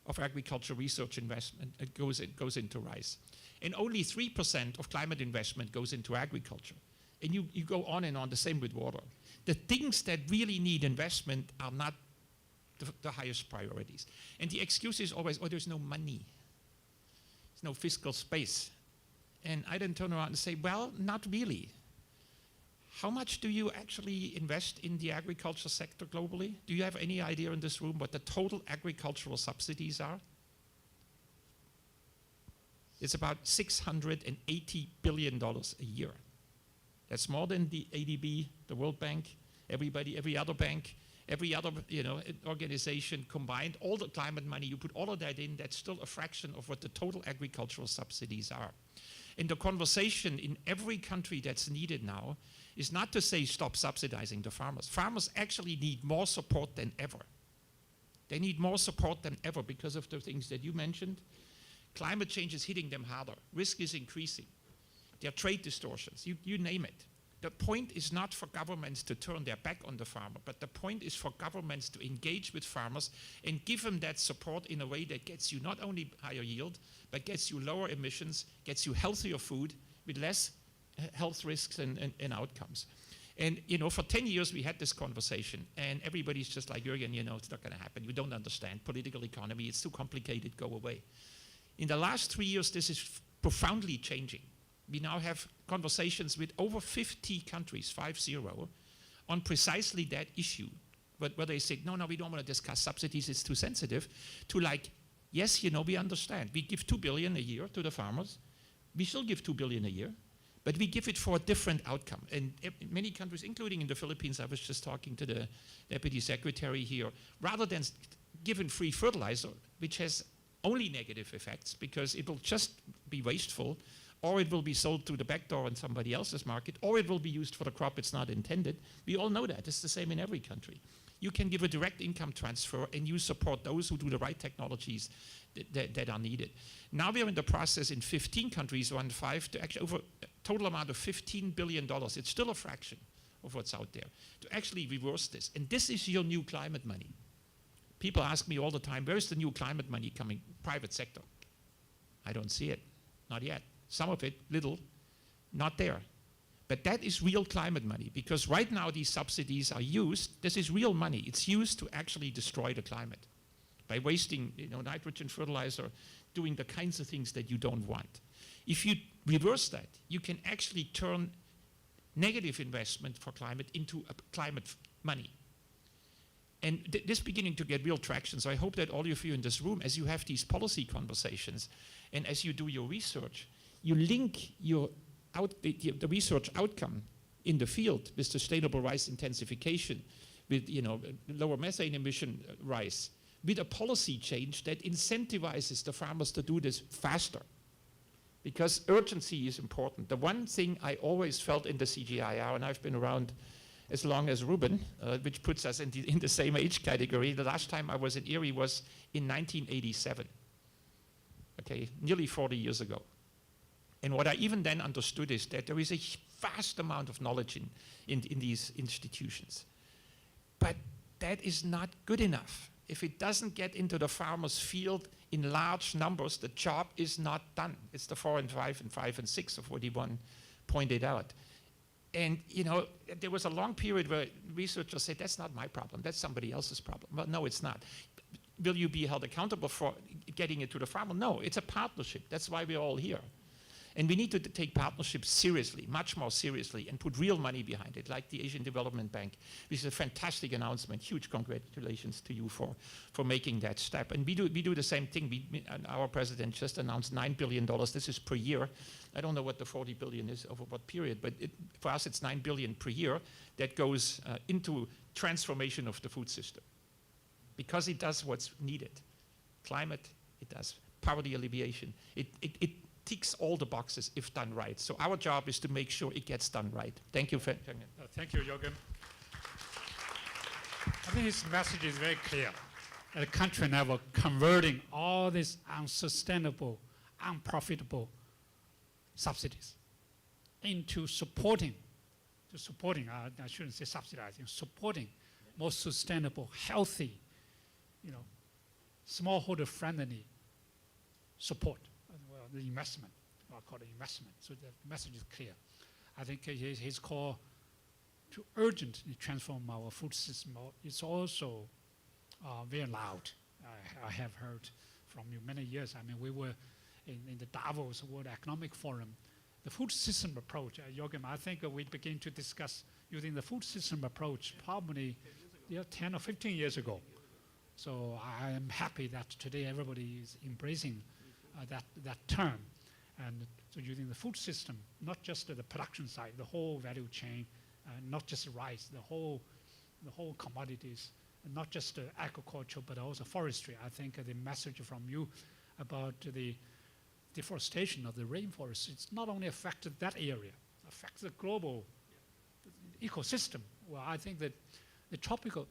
of agriculture research investment goes into rice. And only 3% of climate investment goes into agriculture. And you go on and on, the same with water. The things that really need investment are not the highest priorities. And the excuse is always, oh, there's no money. There's no fiscal space. And I then turn around and say, well, not really. How much do you actually invest in the agriculture sector globally? Do you have any idea in this room what the total agricultural subsidies are? It's about $680 billion a year. That's more than the ADB, the World Bank, everybody, every other bank, every other organization combined, all the climate money, you put all of that in, that's still a fraction of what the total agricultural subsidies are. And the conversation in every country that's needed now is not to say stop subsidizing the farmers. Farmers actually need more support than ever. They need more support than ever because of the things that you mentioned. Climate change is hitting them harder. Risk is increasing. There are trade distortions, you name it. The point is not for governments to turn their back on the farmer, but the point is for governments to engage with farmers and give them that support in a way that gets you not only higher yield, but gets you lower emissions, gets you healthier food with less health risks and outcomes. And for 10 years we had this conversation, and everybody's just like, Jürgen, it's not going to happen. You don't understand political economy. It's too complicated. Go away. In the last 3 years, this is profoundly changing. We now have conversations with over 50 countries, 50, on precisely that issue, where they say, no, we don't want to discuss subsidies, it's too sensitive, to like, yes, we understand. We give $2 billion a year to the farmers. We still give $2 billion a year, but we give it for a different outcome. And many countries, including in the Philippines, I was just talking to the deputy secretary here, rather than giving free fertilizer, which has only negative effects because it will just be wasteful, or it will be sold through the back door in somebody else's market, or it will be used for the crop it's not intended. We all know that. It's the same in every country. You can give a direct income transfer, and you support those who do the right technologies that are needed. Now we are in the process in 15 countries, to actually over a total amount of $15 billion. It's still a fraction of what's out there, to actually reverse this. And this is your new climate money. People ask me all the time, where's the new climate money coming? Private sector. I don't see it, not yet. Some of it, little, not there. But that is real climate money, because right now these subsidies are used, this is real money, it's used to actually destroy the climate by wasting nitrogen fertilizer, doing the kinds of things that you don't want. If you reverse that, you can actually turn negative investment for climate into a climate money. And this is beginning to get real traction, so I hope that all of you in this room, as you have these policy conversations, and as you do your research, you link the research outcome in the field with sustainable rice intensification, with lower methane emission rice, with a policy change that incentivizes the farmers to do this faster. Because urgency is important. The one thing I always felt in the CGIAR, and I've been around as long as Ruben, which puts us in the same age category. The last time I was in IRRI was in 1987, okay, nearly 40 years ago. And what I even then understood is that there is a vast amount of knowledge in these institutions. But that is not good enough. If it doesn't get into the farmer's field in large numbers, the job is not done. It's the 4 and 5 and 5 and 6 of what Yvonne pointed out. And there was a long period where researchers said, that's not my problem, that's somebody else's problem. Well, no, it's not. Will you be held accountable for getting it to the farmer? No, it's a partnership. That's why we're all here. And we need to take partnerships seriously, much more seriously, and put real money behind it, like the Asian Development Bank, which is a fantastic announcement. Huge congratulations to you for making that step. And we do the same thing. Our president just announced $9 billion. This is per year. I don't know what the 40 billion is over what period, but for us it's 9 billion per year that goes into transformation of the food system. Because it does what's needed. Climate, it does poverty alleviation. It ticks all the boxes if done right. So our job is to make sure it gets done right. Thank you. Thank you, Jürgen. I think his message is very clear. At the country level, converting all these unsustainable, unprofitable subsidies into supporting, I shouldn't say subsidizing, supporting more sustainable, healthy, smallholder friendly support, well, the investment, I'll call it investment. So the message is clear. I think his call to urgently transform our food system is also very loud. I have heard from you many years. I mean, we were in the Davos World Economic Forum. The food system approach, Joachim, I think we began to discuss using the food system approach probably 10 or 15 years ago. So I am happy that today everybody is embracing that term. And so using the food system, not just the production side, the whole value chain, not just rice, the whole commodities, and not just agriculture, but also forestry. I think the message from you about the deforestation of the rainforest, it's not only affected that area, affects the global ecosystem. Well, I think that the tropical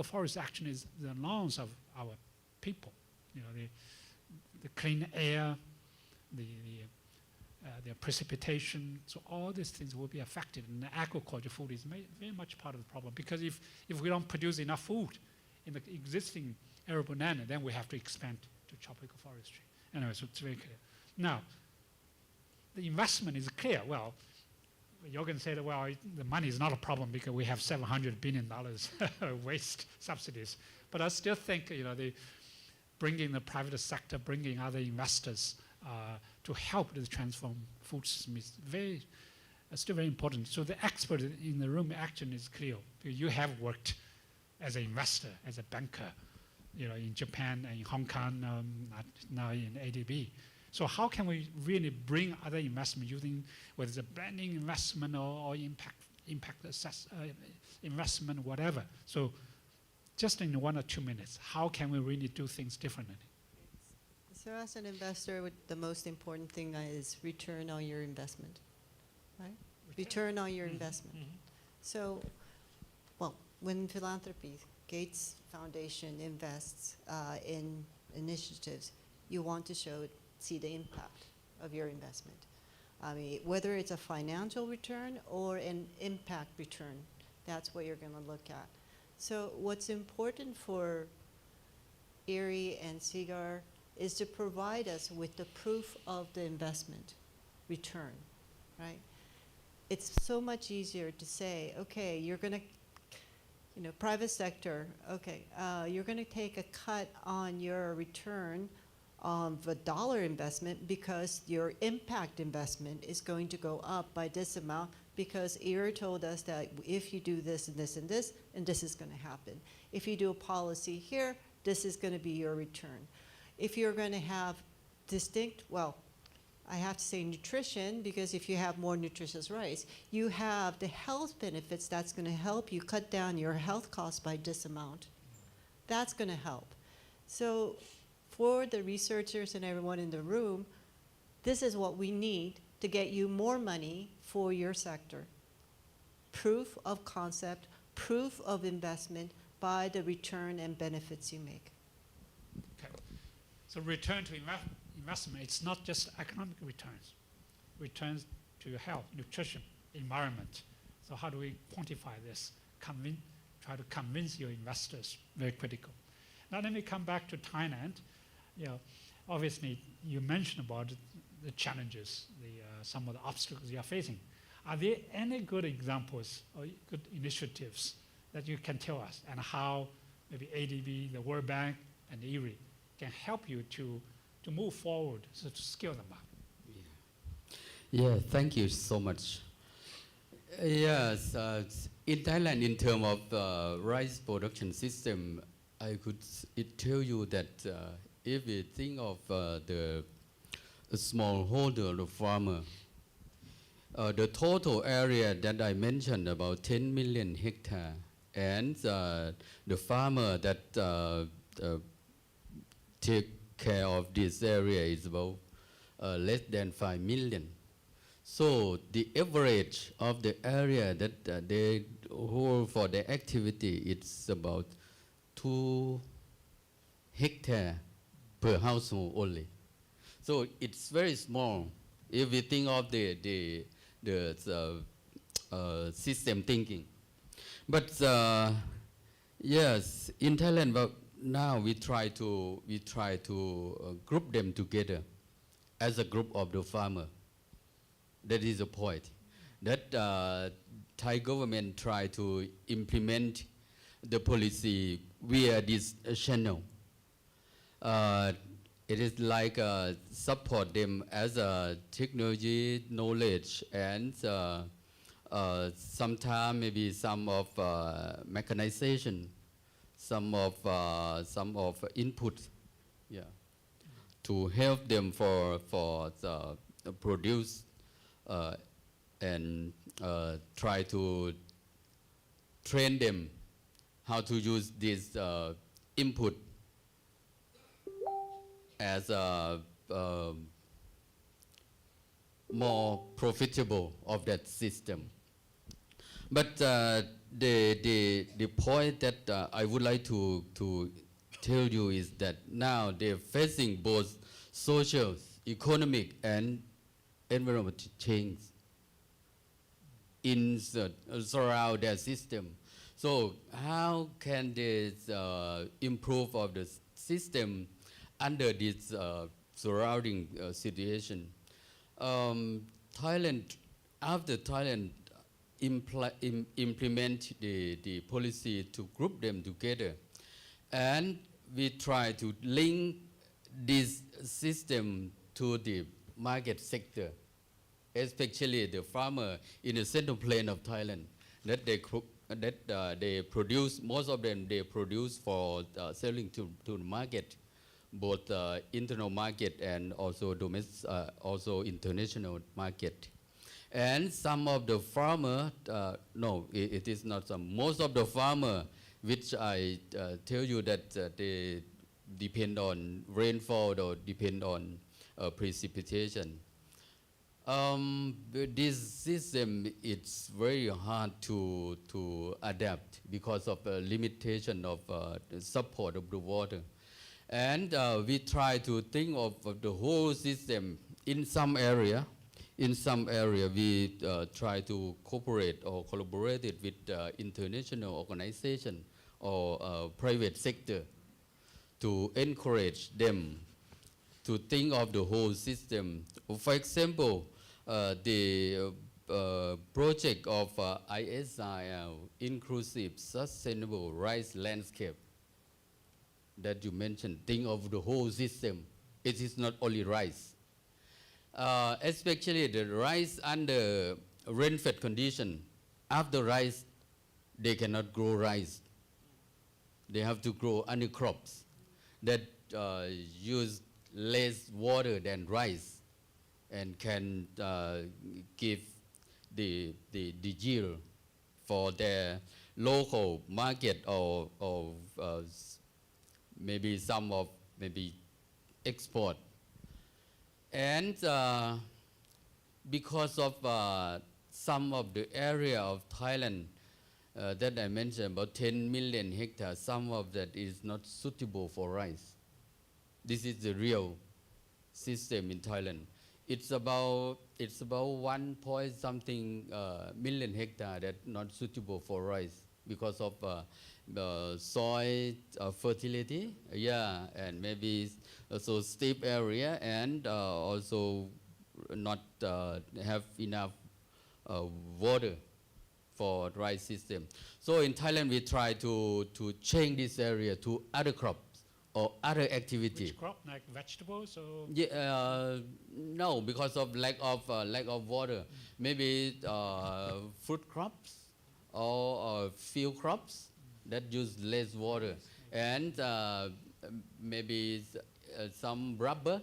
forest action is the lungs of our people. The clean air, the precipitation, so all these things will be affected. And the agriculture food is very much part of the problem, because if we don't produce enough food in the existing arable land, then we have to expand to tropical forestry. Anyway, so it's very clear. Now, the investment is clear. Well, Jorgen said, well, the money is not a problem because we have $700 billion waste subsidies. But I still think, bringing the private sector, bringing other investors to help to transform food system is still very important. So the expert in the room action is clear. You have worked as an investor, as a banker, in Japan and in Hong Kong, now in ADB. So how can we really bring other investment using, whether it's a branding investment or impact investment, whatever. So just in 1 or 2 minutes, how can we really do things differently? So as an investor, the most important thing is return on your investment, right? Return on your investment. So, well, when philanthropy, Gates Foundation invests in initiatives, you want to see the impact of your investment. I mean, whether it's a financial return or an impact return, that's what you're going to look at. So what's important for IRRI and CGIAR is to provide us with the proof of the investment return, right? It's so much easier to say, okay, you're going to, private sector, okay, you're going to take a cut on your return of a dollar investment because your impact investment is going to go up by this amount because IRRI told us that if you do this and this and this, and this is going to happen. If you do a policy here, this is going to be your return. If you're going to have distinct, well, I have to say nutrition, because if you have more nutritious rice, you have the health benefits that's going to help you cut down your health costs by this amount. That's going to help. So for the researchers and everyone in the room, this is what we need to get you more money for your sector. Proof of concept, proof of investment by the return and benefits you make. Okay. So return to investment, it's not just economic returns. Returns to health, nutrition, environment. So how do we quantify this? Try to convince your investors, very critical. Now let me come back to Thailand. Obviously you mentioned about the challenges, some of the obstacles you are facing. Are there any good examples or good initiatives that you can tell us, and how maybe ADB, the World Bank, and IRRI can help you to move forward, so to scale them up? Yeah, thank you so much. Yes, in Thailand, in terms of rice production system, I could tell you that if we think of the smallholder, the farmer, the total area that I mentioned, about 10 million hectares, and the farmer that take care of this area is about less than 5 million. So the average of the area that they hold for the activity, it's about 2 hectares per household only. So it's very small if we think of the system thinking. But yes, in Thailand, but now we try to group them together as a group of the farmer. That is the point. That Thai government try to implement the policy via this channel. It is like support them as a technology knowledge and sometimes maybe some of mechanization, some of input, yeah, to help them for the produce and try to train them how to use this input as more profitable of that system. But the point that I would like to tell you is that now they're facing both social, economic, and environmental change in surround their system. So how can they improve of the system under this surrounding situation? Thailand, after Thailand implement the policy to group them together, and we try to link this system to the market sector, especially the farmer in the central plain of Thailand, that they produce, most of them they produce for selling to the market, both internal market and also domestic, also international market. And some of the farmer, no, it is not some, most of the farmer, which I tell you that they depend on rainfall or depend on precipitation. This system, it's very hard to adapt because of the limitation of the support of the water. And we try to think of the whole system. In some area, we try to cooperate or collaborate with international organization or private sector to encourage them to think of the whole system. For example, the project of ISRL, Inclusive Sustainable Rice Landscape, that you mentioned, think of the whole system. It is not only rice. Especially the rice under rain-fed condition. After rice, they cannot grow rice. They have to grow other crops that use less water than rice and can give the yield for their local market or maybe some of export. And because of some of the area of Thailand that I mentioned, about 10 million hectares, some of that is not suitable for rice. This is the real system in Thailand. It's about 1 point something million hectares that not suitable for rice because of soil fertility, yeah, and maybe also steep area, and also not have enough water for rice system. So in Thailand, we try to change this area to other crops or other activity. Which crop, like vegetables or? Yeah, no, because of lack of water. Maybe fruit crops or field crops that use less water, and maybe some rubber,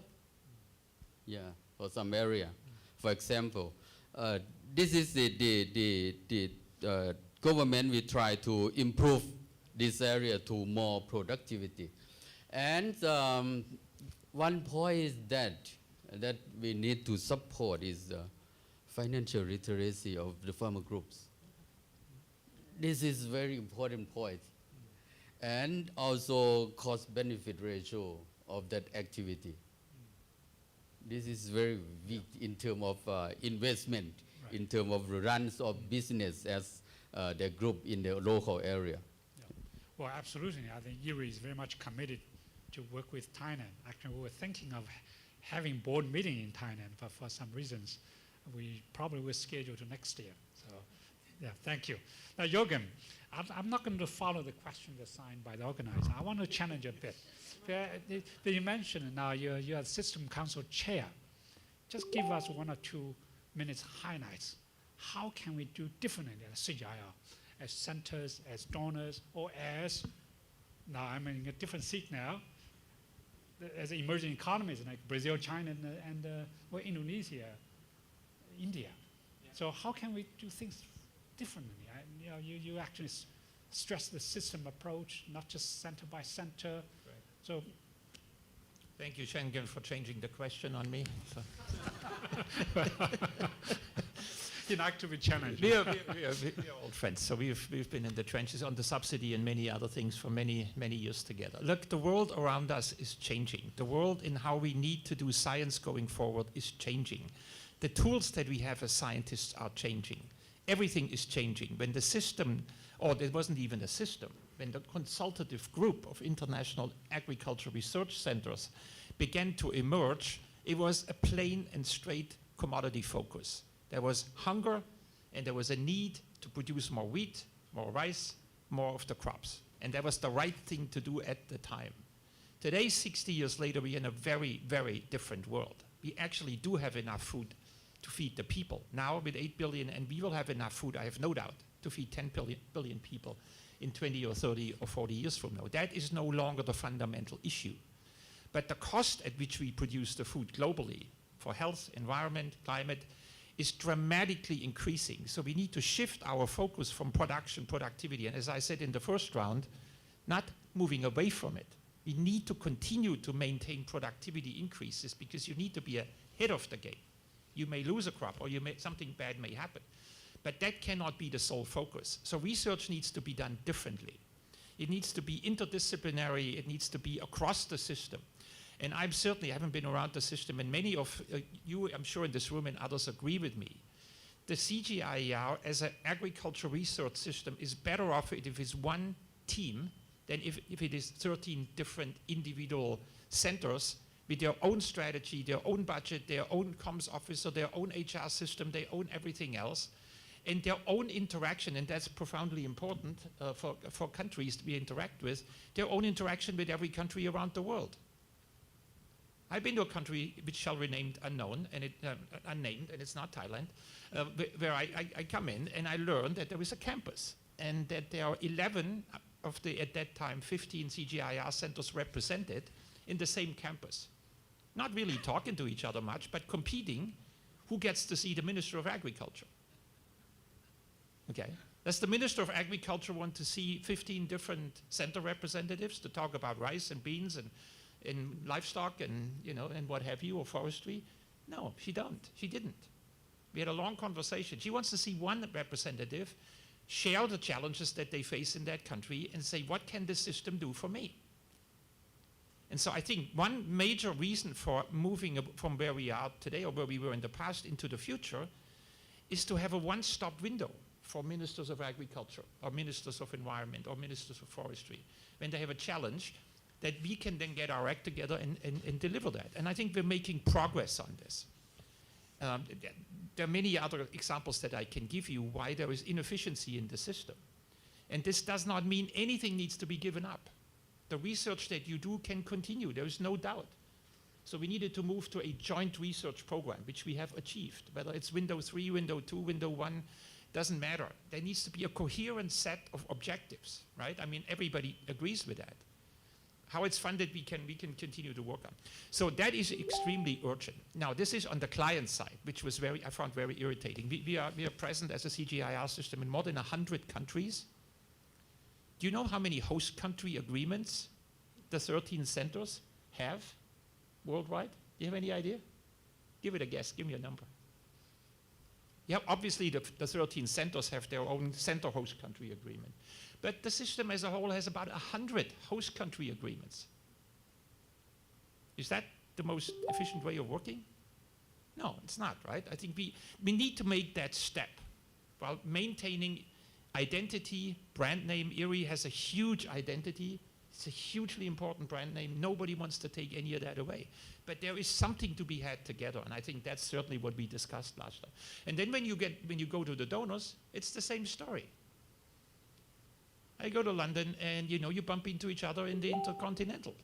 yeah, for some area. For example, this is the government. We try to improve this area to more productivity, and one point is that we need to support is financial literacy of the farmer groups. This is very important point. And also cost-benefit ratio of that activity. This is very weak in terms of investment, in terms of runs of business as the group in the local area. Well, absolutely. I think IRRI is very much committed to work with Thailand. Actually, we were thinking of having board meeting in Thailand, but for some reasons, we probably will schedule to next year. So, yeah, thank you. Now, Jürgen, I'm not going to follow the questions assigned by the organizer. I want to challenge a bit. You mentioned now you're System Council Chair. Just give us 1 or 2 minutes highlights. How can we do differently at CGIAR? As centers, as donors, or as, now I'm in a different seat now, as emerging economies like Brazil, China, and or Indonesia, India. Yeah. So how can we do things differently? You actually stress the system approach, not just center by center. Right. So, thank you, Schengen, for changing the question on me. So. You like to be challenged. We are old friends, so we've been in the trenches on the subsidy and many other things for many, many years together. Look, the world around us is changing. The world in how we need to do science going forward is changing. The tools that we have as scientists are changing. Everything is changing. When the system, or there wasn't even a system, when the consultative group of international agriculture research centers began to emerge, it was a plain and straight commodity focus. There was hunger, and there was a need to produce more wheat, more rice, more of the crops. And that was the right thing to do at the time. Today, 60 years later, we're in a very, very different world. We actually do have enough food to feed the people. Now, with 8 billion, and we will have enough food, I have no doubt, to feed 10 billion people in 20 or 30 or 40 years from now. That is no longer the fundamental issue. But the cost at which we produce the food globally for health, environment, climate, is dramatically increasing. So we need to shift our focus from production, productivity, and as I said in the first round, not moving away from it. We need to continue to maintain productivity increases because you need to be ahead of the game. You may lose a crop or something bad may happen, but that cannot be the sole focus. So research needs to be done differently. It needs to be interdisciplinary, it needs to be across the system. And I haven't been around the system, and many of you, I'm sure in this room and others agree with me. The CGIAR as an agriculture research system is better off if it's one team than if it is 13 different individual centers with their own strategy, their own budget, their own comms officer, their own HR system, their own everything else, and their own interaction, and that's profoundly important for countries we interact with, their own interaction with every country around the world. I've been to a country which shall remain unknown, and unnamed, and it's not Thailand, where I come in and I learned that there is a campus, and that there are 11 of the, at that time, 15 CGIAR centers represented in the same campus. Not really talking to each other much, but competing who gets to see the Minister of Agriculture. Okay, does the Minister of Agriculture want to see 15 different center representatives to talk about rice and beans and livestock and and what have you, or forestry? No, she didn't. We had a long conversation. She wants to see one representative share the challenges that they face in that country and say, what can this system do for me? And so I think one major reason for moving from where we are today or where we were in the past into the future is to have a one-stop window for ministers of agriculture or ministers of environment or ministers of forestry. When they have a challenge, that we can then get our act together and deliver that. And I think we're making progress on this. There are many other examples that I can give you why there is inefficiency in the system. And this does not mean anything needs to be given up. The research that you do can continue, there is no doubt. So we needed to move to a joint research program, which we have achieved. Whether it's window 3, window 2, window 1, doesn't matter. There needs to be a coherent set of objectives, right? I mean, everybody agrees with that. How it's funded, we can continue to work on. So that is extremely urgent. Now, this is on the client side, which was I found very irritating. We are present as a CGIAR system in more than 100 countries. Do you know how many host country agreements the 13 centers have worldwide? Do you have any idea? Give it a guess. Give me a number. Yeah, obviously the 13 centers have their own center host country agreement. But the system as a whole has about 100 host country agreements. Is that the most efficient way of working? No, it's not, right? I think we need to make that step while maintaining identity, brand name. IRRI has a huge identity. It's a hugely important brand name. Nobody wants to take any of that away. But there is something to be had together, and I think that's certainly what we discussed last time. And then when you go to the donors, it's the same story. I go to London, and you bump into each other in the Intercontinental.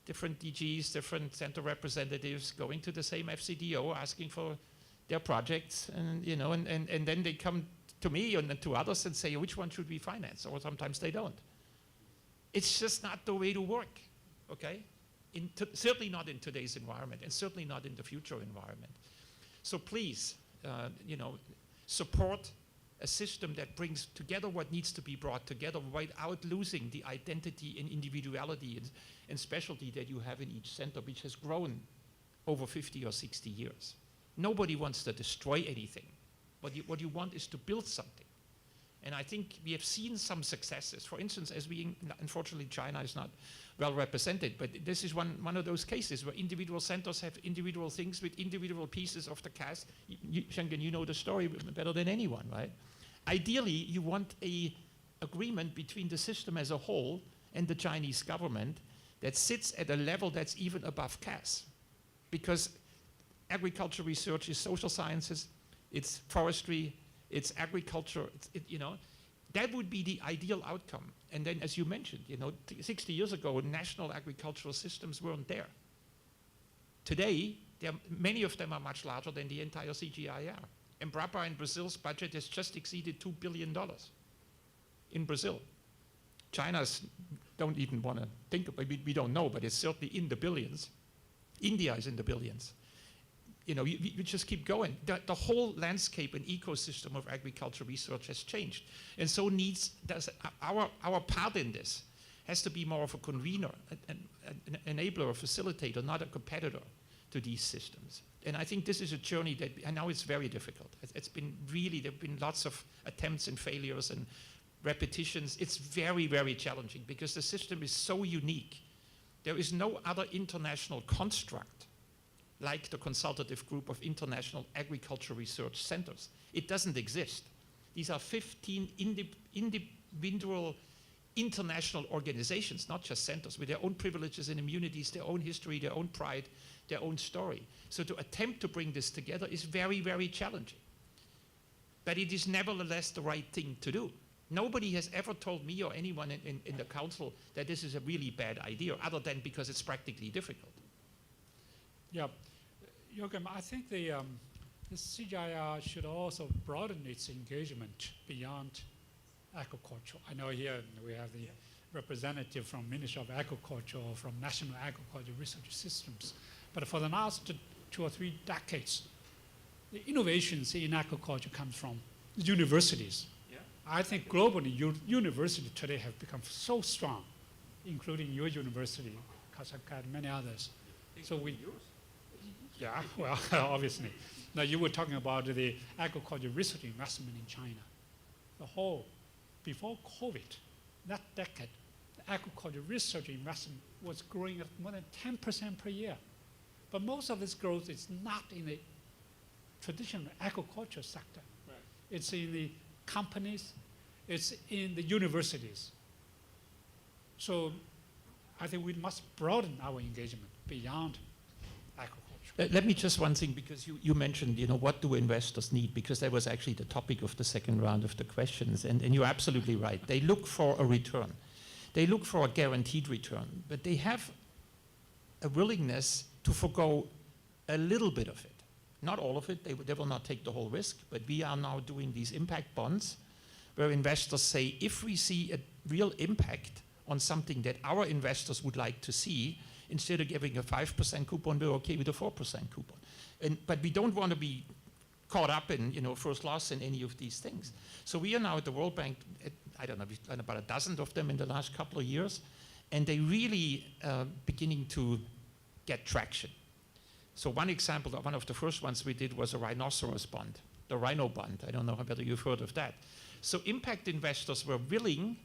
Different DGs, different center representatives going to the same FCDO asking for their projects, and and then they come to me and to others and say, which one should we finance? Or sometimes they don't. It's just not the way to work, okay? Certainly not in today's environment, and certainly not in the future environment. So please, support a system that brings together what needs to be brought together without losing the identity and individuality and specialty that you have in each center, which has grown over 50 or 60 years. Nobody wants to destroy anything. What you want is to build something. And I think we have seen some successes. For instance, unfortunately, China is not well represented, but this is one of those cases where individual centers have individual things with individual pieces of the cast. Shenggen, you know the story better than anyone, right? Ideally, you want an agreement between the system as a whole and the Chinese government that sits at a level that's even above CAS. Because agriculture research is social sciences, it's forestry, it's agriculture, that would be the ideal outcome. And then, as you mentioned, 60 years ago, national agricultural systems weren't there. Today, many of them are much larger than the entire CGIAR. Embrapa in Brazil's budget has just exceeded $2 billion in Brazil. China's don't even want to think about it. We don't know, but it's certainly in the billions. India is in the billions. You just keep going. The whole landscape and ecosystem of agriculture research has changed. And so our part in this has to be more of a convener, an enabler, a facilitator, not a competitor to these systems. And I think this is a journey that, and now it's very difficult. It's been really, there have been lots of attempts and failures and repetitions. It's very, very challenging because the system is so unique. There is no other international construct like the consultative group of international agriculture research centers. It doesn't exist. These are 15 individual international organizations, not just centers, with their own privileges and immunities, their own history, their own pride, their own story. So to attempt to bring this together is very, very challenging. But it is nevertheless the right thing to do. Nobody has ever told me or anyone in the council that this is a really bad idea, other than because it's practically difficult. Yeah, Joachim, I think the CGIAR should also broaden its engagement beyond agriculture. I know here we have the representative from Ministry of Agriculture or from National Agriculture Research Systems. But for the last 2 or 3 decades, the innovations in agriculture comes from universities. Yeah. I think globally, universities today have become so strong, including your university, Kasaka, and many others. So we, yeah, well, obviously. Now you were talking about the agriculture research investment in China. The whole, before COVID, that decade, the agriculture research investment was growing at more than 10% per year. But most of this growth is not in the traditional agriculture sector. Right. It's in the companies, it's in the universities. So I think we must broaden our engagement beyond agriculture. Let me just one thing, because you mentioned, what do investors need? Because that was actually the topic of the second round of the questions. And you're absolutely right. They look for a return. They look for a guaranteed return. But they have a willingness to forgo a little bit of it. Not all of it. They will not take the whole risk. But we are now doing these impact bonds where investors say, if we see a real impact on something that our investors would like to see, instead of giving a 5% coupon, we're okay with a 4% coupon. But we don't want to be caught up in, first loss in any of these things. So we are now at the World Bank, I don't know, we've done about a dozen of them in the last couple of years, and they really beginning to get traction. So one example, one of the first ones we did was a rhinoceros bond, the rhino bond. I don't know whether you've heard of that. So impact investors were willing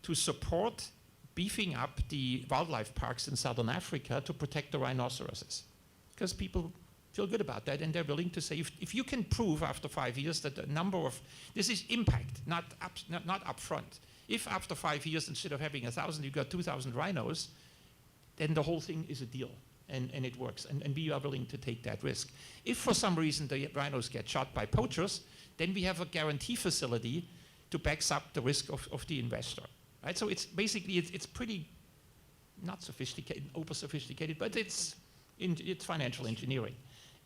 to support beefing up the wildlife parks in southern Africa to protect the rhinoceroses, because people feel good about that, and they're willing to say, if you can prove after 5 years that the number of, this is impact, not upfront. If after 5 years, instead of having 1,000, you got 2,000 rhinos, then the whole thing is a deal, and it works, and we are willing to take that risk. If for some reason the rhinos get shot by poachers, then we have a guarantee facility to back up the risk of the investor, right? So it's basically, it's pretty, not sophisticated, over-sophisticated, but it's financial engineering.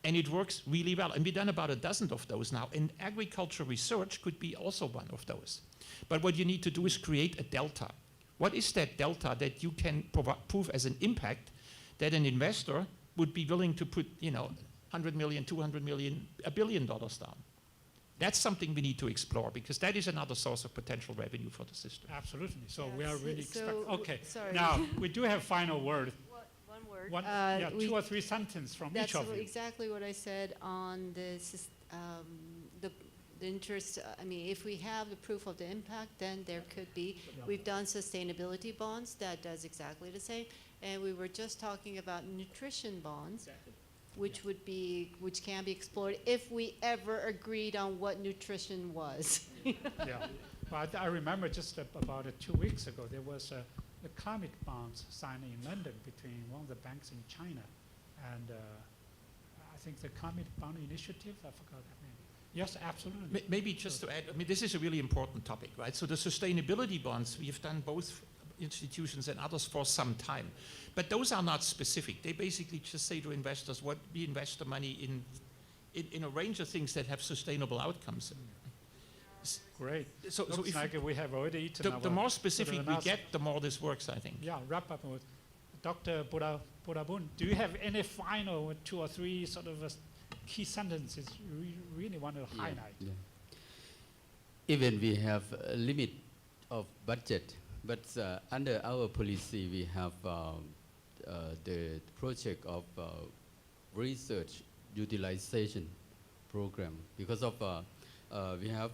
And it works really well. And we've done about a dozen of those now. And agriculture research could be also one of those. But what you need to do is create a delta. What is that delta that you can prove as an impact that an investor would be willing to put, 100 million, 200 million, $1 billion down? That's something we need to explore, because that is another source of potential revenue for the system. Absolutely. So we are really expecting. Okay. Sorry. Now, we do have final word. One word. 2 or 3 sentences from each of you. That's exactly what I said on this, the interest. I mean, if we have the proof of the impact, then there could be. We've done sustainability bonds that does exactly the same, and we were just talking about nutrition bonds, which can be explored if we ever agreed on what nutrition was. Yeah. Well, I remember just about 2 weeks ago, there was the climate bonds signed in London between one of the banks in China and I think the climate bond initiative, I forgot that name. Yes, absolutely. Maybe just to add, this is a really important topic, right? So the sustainability bonds, we have done both institutions and others for some time, but those are not specific. They basically just say to investors, what we invest the money in a range of things that have sustainable outcomes. Great. So looks if like we have already eaten the more specific we get, the more this works, I think. Yeah, wrap up with Dr. Burabun. Do you have any final 2 or 3 sort of key sentences you really want to highlight? Yeah. Even we have a limit of budget, but under our policy we have the project of research utilization program, because of we have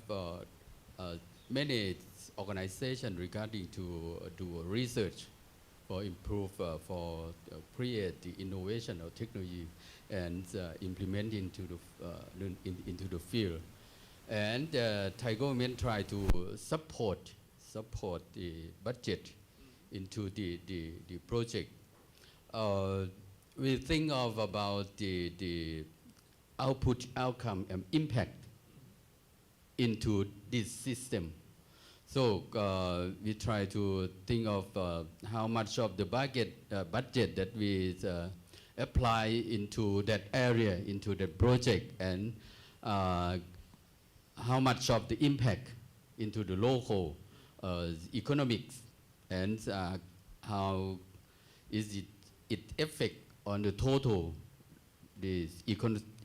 many organizations regarding to do research for improve, for create the innovation or technology and implement into the field. And Thai government try to support the budget into the project. We think of about the output, outcome, and impact into this system. So we try to think of how much of the budget that we apply into that area, into that project, and how much of the impact into the local economics, and how is it affect on the total the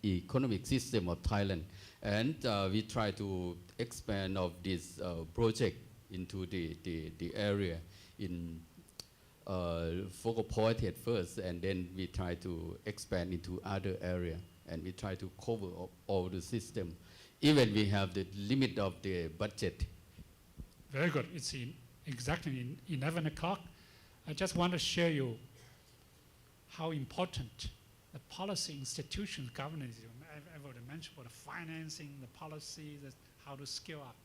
economic system of Thailand. And we try to expand of this project into the area in focal point at first, and then we try to expand into other area, and we try to cover all the system. Even we have the limit of the budget. Very good. It's exactly 11 o'clock. I just want to share you how important the policy institutions governance is. I've already mentioned about the financing, the policy, how to scale up.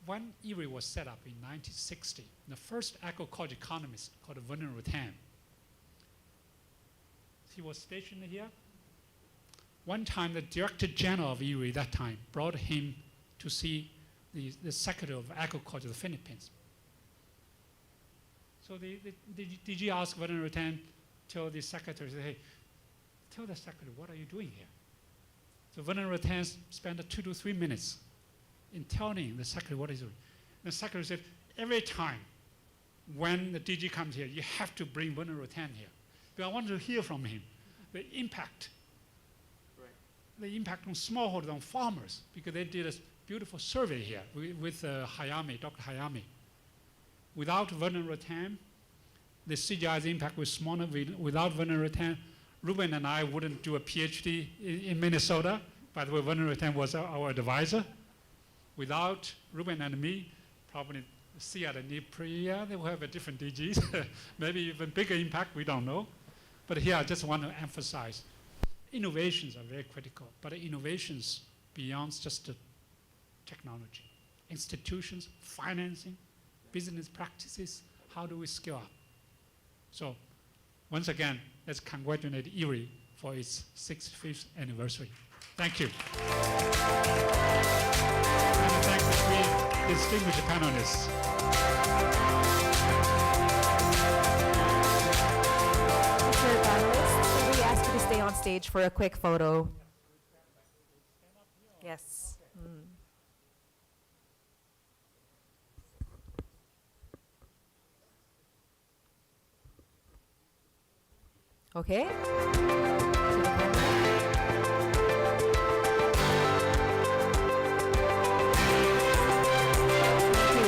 When IRRI was set up in 1960, the first agriculture economist called Vernon Rutan, he was stationed here. One time, the Director General of IRRI that time brought him to see the Secretary of Agriculture of the Philippines. So the DG asked Vernon Rutan, tell the Secretary, hey, tell the Secretary, what are you doing here? So Vernon Rutan spent 2 to 3 minutes in telling the Secretary what he's doing. The Secretary said, every time when the DG comes here, you have to bring Vernon Rutan here. But I want to hear from him the impact. Right. The impact on smallholders, on farmers, because they did a beautiful survey here with Hayami, Dr. Hayami. Without Vernon Rutan, the CGI's impact was smaller. Without Vernon Rutan, Ruben and I wouldn't do a PhD in Minnesota. By the way, Werner Ten was our advisor. Without Ruben and me, probably see at the NIPRIA, they will have a different DGs, maybe even bigger impact, we don't know. But here I just want to emphasize, innovations are very critical, but innovations beyond just the technology. Institutions, financing, business practices, how do we scale up? So once again, let's congratulate IRRI for its 65th anniversary. Thank you. And thank the three distinguished panelists. Future panelists, can we ask you to stay on stage for a quick photo? Yes. Okay. To the camera.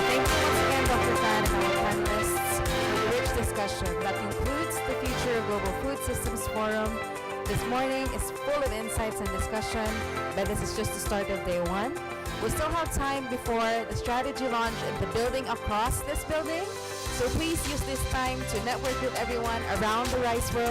Thank you once again, Dr. Tan and our panelists, for the rich discussion. That concludes the Future of Global Food Systems Forum. This morning is full of insights and discussion, but this is just the start of day one. We still have time before the strategy launch in the building across this building. So please use this time to network with everyone around the rice world